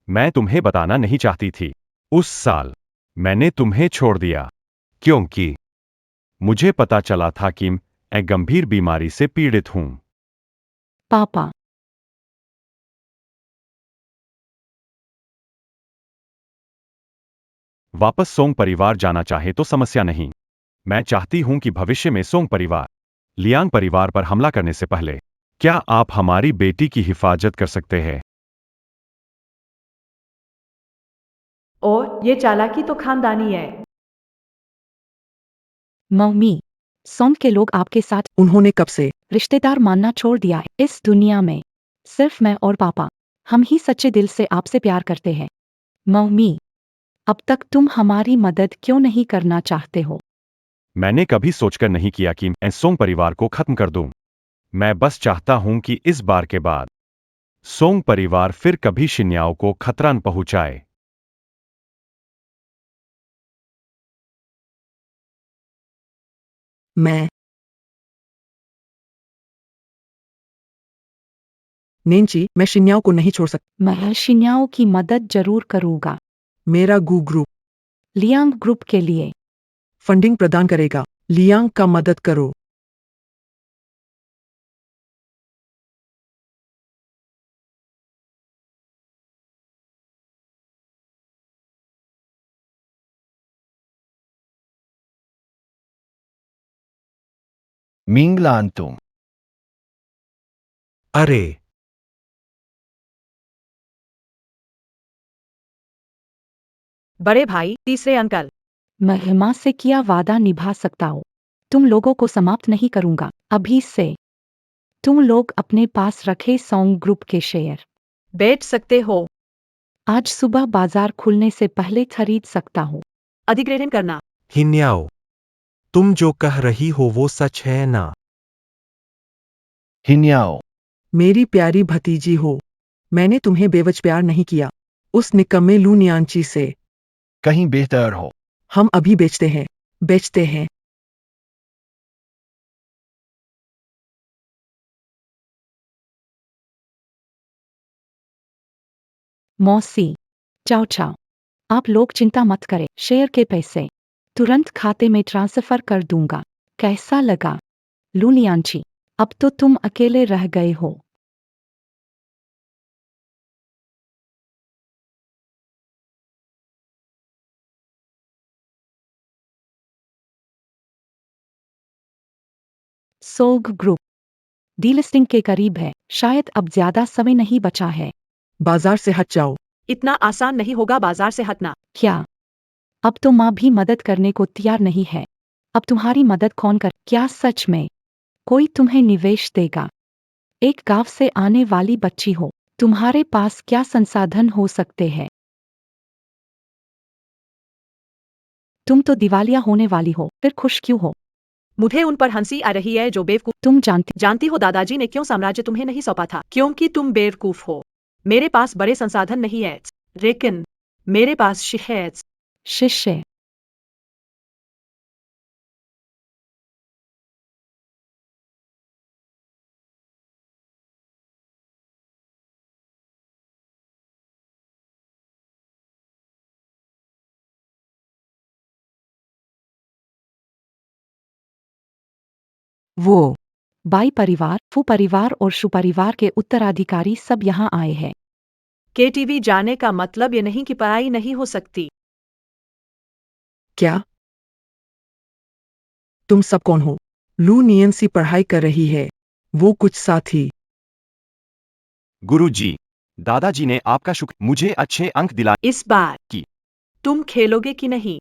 मैं तुम्हें बताना नहीं चाहती थी। उस साल मैंने तुम्हें छोड़ दिया क्योंकि मुझे पता चला था कि मैं गंभीर बीमारी से पीड़ित हूं। पापा, वापस सोंग परिवार जाना चाहे तो समस्या नहीं। मैं चाहती हूं कि भविष्य में सोंग परिवार लियांग परिवार पर हमला करने से पहले क्या आप हमारी बेटी की हिफाजत कर सकते हैं? और ये चालाकी तो खानदानी है। मम्मी, सोंग के लोग आपके साथ उन्होंने कब से? रिश्तेदार मानना छोड़ दिया है। इस दुनिया में सिर्फ मैं और पापा, हम ही सच्चे दिल से आपसे प्यार करते हैं। मम्मी, अब तक तुम हमारी मदद क्यों नहीं करना चाहते हो? मैंने कभी सोचकर नहीं किया कि मैं सोंग परिवार को खत्म कर दूं। मैं बस चाहता हूं कि इस बार के बाद सोंग परिवार फिर कभी शिन्याओ को खतरा न पहुंचाए। मैं नेंची, मैं शिन्याओ को नहीं छोड़ सकता। मैं शिन्याओ की मदद जरूर करूंगा। मेरा गू ग्रुप लियांग ग्रुप के लिए फंडिंग प्रदान करेगा। लियांग का मदद करो। मिंगलान तुम। अरे, बड़े भाई, तीसरे अंकल। मैं माँ से किया वादा निभा सकता हूँ। तुम लोगों को समाप्त नहीं करूंगा। अभी से तुम लोग अपने पास रखे सोंग ग्रुप के शेयर बेच सकते हो। आज सुबह बाजार खुलने से पहले खरीद सकता हूँ। अधिग्रहण करना। हिन्याओ, तुम जो कह रही हो वो सच है ना? हिन्याओ, मेरी प्यारी भतीजी हो। मैंने तुम्हें बेवजह प्यार नहीं किया। उस निकम्मे लू नियांची से। कहीं बेहतर हो। हम अभी बेचते हैं। बेचते हैं। मौसी, चाओ चाओ, आप लोग चिंता मत करें। शेयर के पैसे तुरंत खाते में ट्रांसफर कर दूंगा। कैसा लगा लूनियांची? अब तो तुम अकेले रह गए हो। सोग ग्रुप डीलिस्टिंग के करीब है। शायद अब ज्यादा समय नहीं बचा है। बाजार से हट जाओ। इतना आसान नहीं होगा बाजार से हटना। क्या अब तो माँ भी मदद करने को तैयार नहीं है? अब तुम्हारी मदद कौन कर? क्या सच में कोई तुम्हें निवेश देगा? एक गांव से आने वाली बच्ची हो, तुम्हारे पास क्या संसाधन हो सकते हैं? तुम तो दिवालिया होने वाली हो, फिर खुश क्यों हो? मुझे उन पर हंसी आ रही है जो बेवकूफ। तुम जानती हो दादाजी ने क्यों साम्राज्य तुम्हें नहीं सौंपा था? क्योंकि तुम बेवकूफ हो। मेरे पास बड़े संसाधन नहीं है, लेकिन मेरे पास है। शिष्य वो बाई परिवार, फू परिवार और शु परिवार के उत्तराधिकारी सब यहाँ आए हैं। केटीवी जाने का मतलब ये नहीं कि पढ़ाई नहीं हो सकती। क्या? तुम सब कौन हो? लू नियंसी पढ़ाई कर रही है। वो कुछ साथी। गुरुजी, दादाजी ने आपका शुक्र मुझे अच्छे अंक दिला। इस बार की। तुम खेलोगे कि नहीं?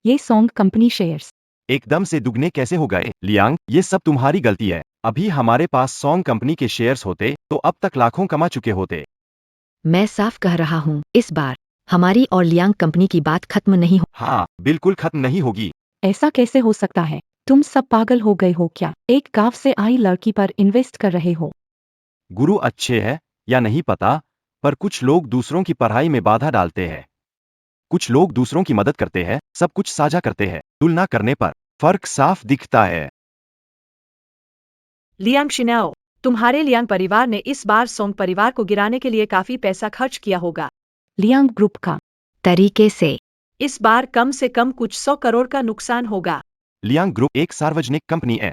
ये सोंग कंपनी शेयर्स एकदम से दुगने कैसे हो गए? लियांग, ये सब तुम्हारी गलती है। अभी हमारे पास सोंग कंपनी के शेयर्स होते तो अब तक लाखों कमा चुके होते। मैं साफ कह रहा हूँ, इस बार हमारी और लियांग कंपनी की बात खत्म नहीं हो। हाँ, बिल्कुल खत्म नहीं होगी। ऐसा कैसे हो सकता है? तुम सब पागल हो गए हो क्या? एक गांव से आई लड़की पर इन्वेस्ट कर रहे हो? गुरु अच्छे हैं या नहीं पता, पर कुछ लोग दूसरों की पढ़ाई में बाधा डालते हैं। कुछ लोग दूसरों की मदद करते हैं, सब कुछ साझा करते हैं। तुलना करने पर फर्क साफ दिखता है। लियांग शिन्याओ, तुम्हारे लियांग परिवार ने इस बार सोंग परिवार को गिराने के लिए काफी पैसा खर्च किया होगा। लियांग ग्रुप का तरीके से इस बार कम से कम कुछ 100 करोड़ का नुकसान होगा। लियांग ग्रुप एक सार्वजनिक कंपनी है,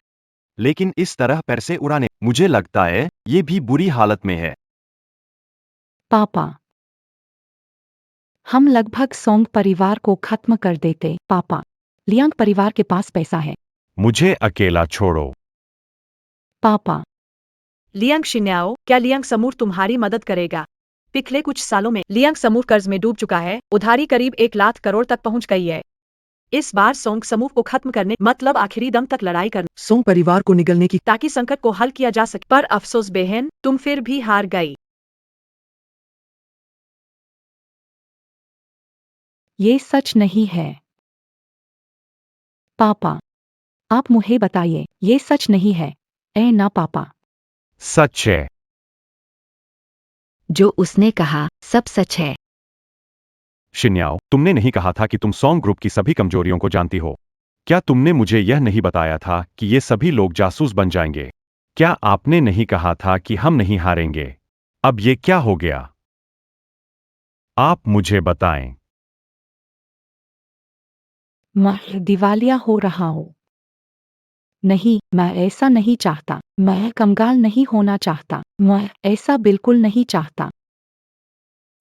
लेकिन इस तरह पैसे उड़ाने, मुझे लगता है, ये भी बुरी हालत में है। पापा, हम लगभग सोंग परिवार को खत्म कर देते। पापा, लियांग परिवार के पास पैसा है। मुझे अकेला छोड़ो। पापा, लियांग शिन्याओ, क्या लियांग समूह तुम्हारी मदद करेगा? पिछले कुछ सालों में लियांग समूह कर्ज में डूब चुका है, उधारी करीब 1 लाख करोड़ तक पहुंच गई है। इस बार सोंग समूह को खत्म करने मतलब आखिरी दम तक लड़ाई करना, सोंग परिवार को निगलने की ताकि संकट को हल किया जा सके। पर अफसोस बहन, तुम फिर भी हार गई। ये सच नहीं है। पापा, आप मुझे बताइए, ये सच नहीं है। ए ना पापा। सच है। जो उसने कहा सब सच है। शिन्याओ, तुमने नहीं कहा था कि तुम सॉन्ग ग्रुप की सभी कमजोरियों को जानती हो। क्या तुमने मुझे यह नहीं बताया था कि ये सभी लोग जासूस बन जाएंगे? क्या आपने नहीं कहा था कि हम नहीं हारेंगे? अब ये क्या हो गया? आप मुझे बताएं। मैं दिवालिया हो रहा हूँ। नहीं, मैं ऐसा नहीं चाहता। मैं कंगाल नहीं होना चाहता। मैं ऐसा बिल्कुल नहीं चाहता।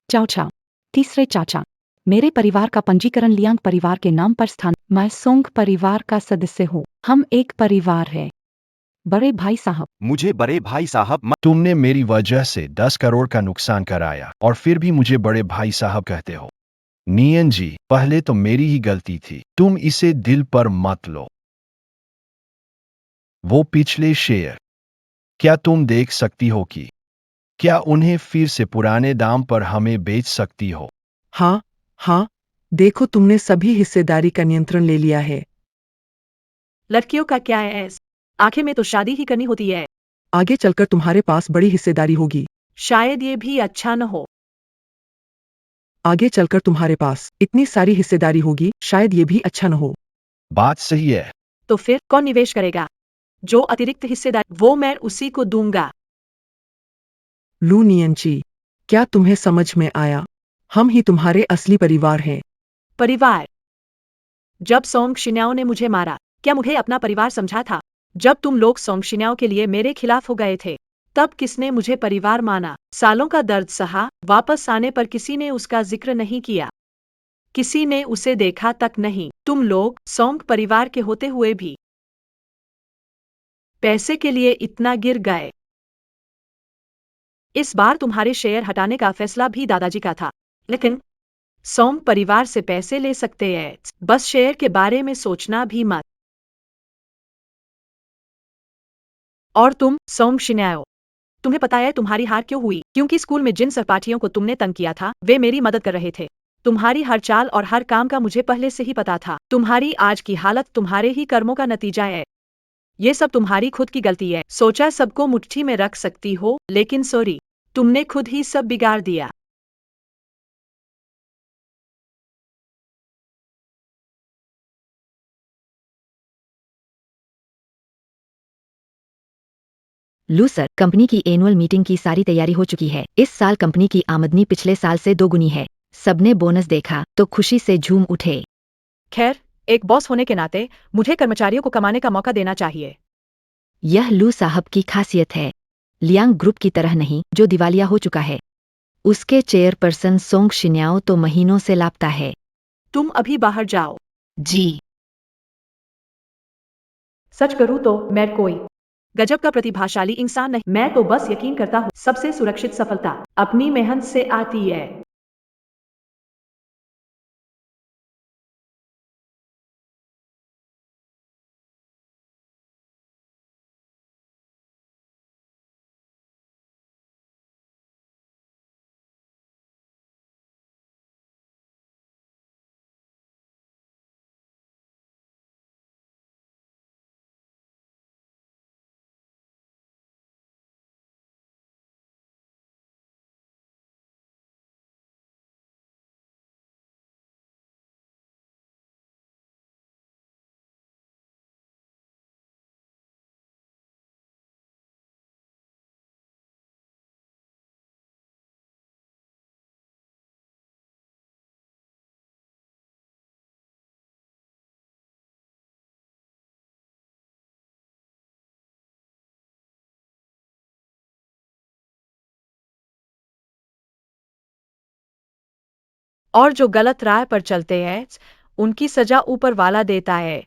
चाचा, तीसरे चाचा, मेरे परिवार का पंजीकरण लियांग परिवार के नाम पर स्थान। मैं सोंग परिवार का सदस्य हूँ। हम एक परिवार है। बड़े भाई साहब, मुझे बड़े भाई साहब तुमने मेरी वजह से 10 करोड़ का नुकसान कराया और फिर भी मुझे बड़े भाई साहब कहते हो। नियन जी, पहले तो मेरी ही गलती थी। तुम इसे दिल पर मत लो। वो पिछले शेयर, क्या तुम देख सकती हो कि क्या उन्हें फिर से पुराने दाम पर हमें बेच सकती हो? हाँ, हाँ, देखो तुमने सभी हिस्सेदारी का नियंत्रण ले लिया है। लड़कियों का क्या है? आखिर में तो शादी ही करनी होती है। आगे चलकर तुम्हारे पास बड़ी हिस्सेदारी होगी। शायद ये भी अच्छा न हो। आगे चलकर तुम्हारे पास इतनी सारी हिस्सेदारी होगी, शायद ये भी अच्छा न हो। बात सही है। तो फिर कौन निवेश करेगा? जो अतिरिक्त हिस्सेदार, वो मैं उसी को दूंगा। लू नियंची, क्या तुम्हें समझ में आया? हम ही तुम्हारे असली परिवार हैं। परिवार? जब सोंग शिन्याओ ने मुझे मारा, क्या मुझे अपना परिवार समझा था? जब तुम लोग सोंग शिन्याओ के लिए मेरे खिलाफ हो गए थे, तब किसने मुझे परिवार माना? सालों का दर्द सहा, वापस आने पर किसी ने उसका जिक्र नहीं किया। किसी ने उसे देखा तक नहीं। तुम लोग सोंग परिवार के होते हुए भी पैसे के लिए इतना गिर गए। इस बार तुम्हारे शेयर हटाने का फैसला भी दादाजी का था, लेकिन सोंग परिवार से पैसे ले सकते हैं, बस शेयर के बारे में सोचना भी मत। और तुम सोंग शिन्याओ, तुम्हें पता है तुम्हारी हार क्यों हुई? क्योंकि स्कूल में जिन सहपाठियों को तुमने तंग किया था, वे मेरी मदद कर रहे थे। तुम्हारी हर चाल और हर काम का मुझे पहले से ही पता था। तुम्हारी आज की हालत तुम्हारे ही कर्मों का नतीजा है। ये सब तुम्हारी खुद की गलती है। सोचा सबको मुट्ठी में रख सकती हो, लेकिन सॉरी, तुमने खुद ही सब बिगाड़ दिया। लू सर, कंपनी की एनुअल मीटिंग की सारी तैयारी हो चुकी है। इस साल कंपनी की आमदनी पिछले साल से 2 गुनी है। सबने बोनस देखा तो खुशी से झूम उठे। खैर, एक बॉस होने के नाते मुझे कर्मचारियों को कमाने का मौका देना चाहिए। यह लू साहब की खासियत है। लियांग ग्रुप की तरह नहीं, जो दिवालिया हो चुका है। उसके चेयरपर्सन सोंग शिन्याओ तो महीनों से लापता है। तुम अभी बाहर जाओ। जी। सच करूं तो मैं कोई गजब का प्रतिभाशाली इंसान नहीं। मैं तो बस यकीन करता हूँ सबसे सुरक्षित सफलता अपनी मेहनत से आती है। और जो गलत राह पर चलते हैं उनकी सजा ऊपर वाला देता है।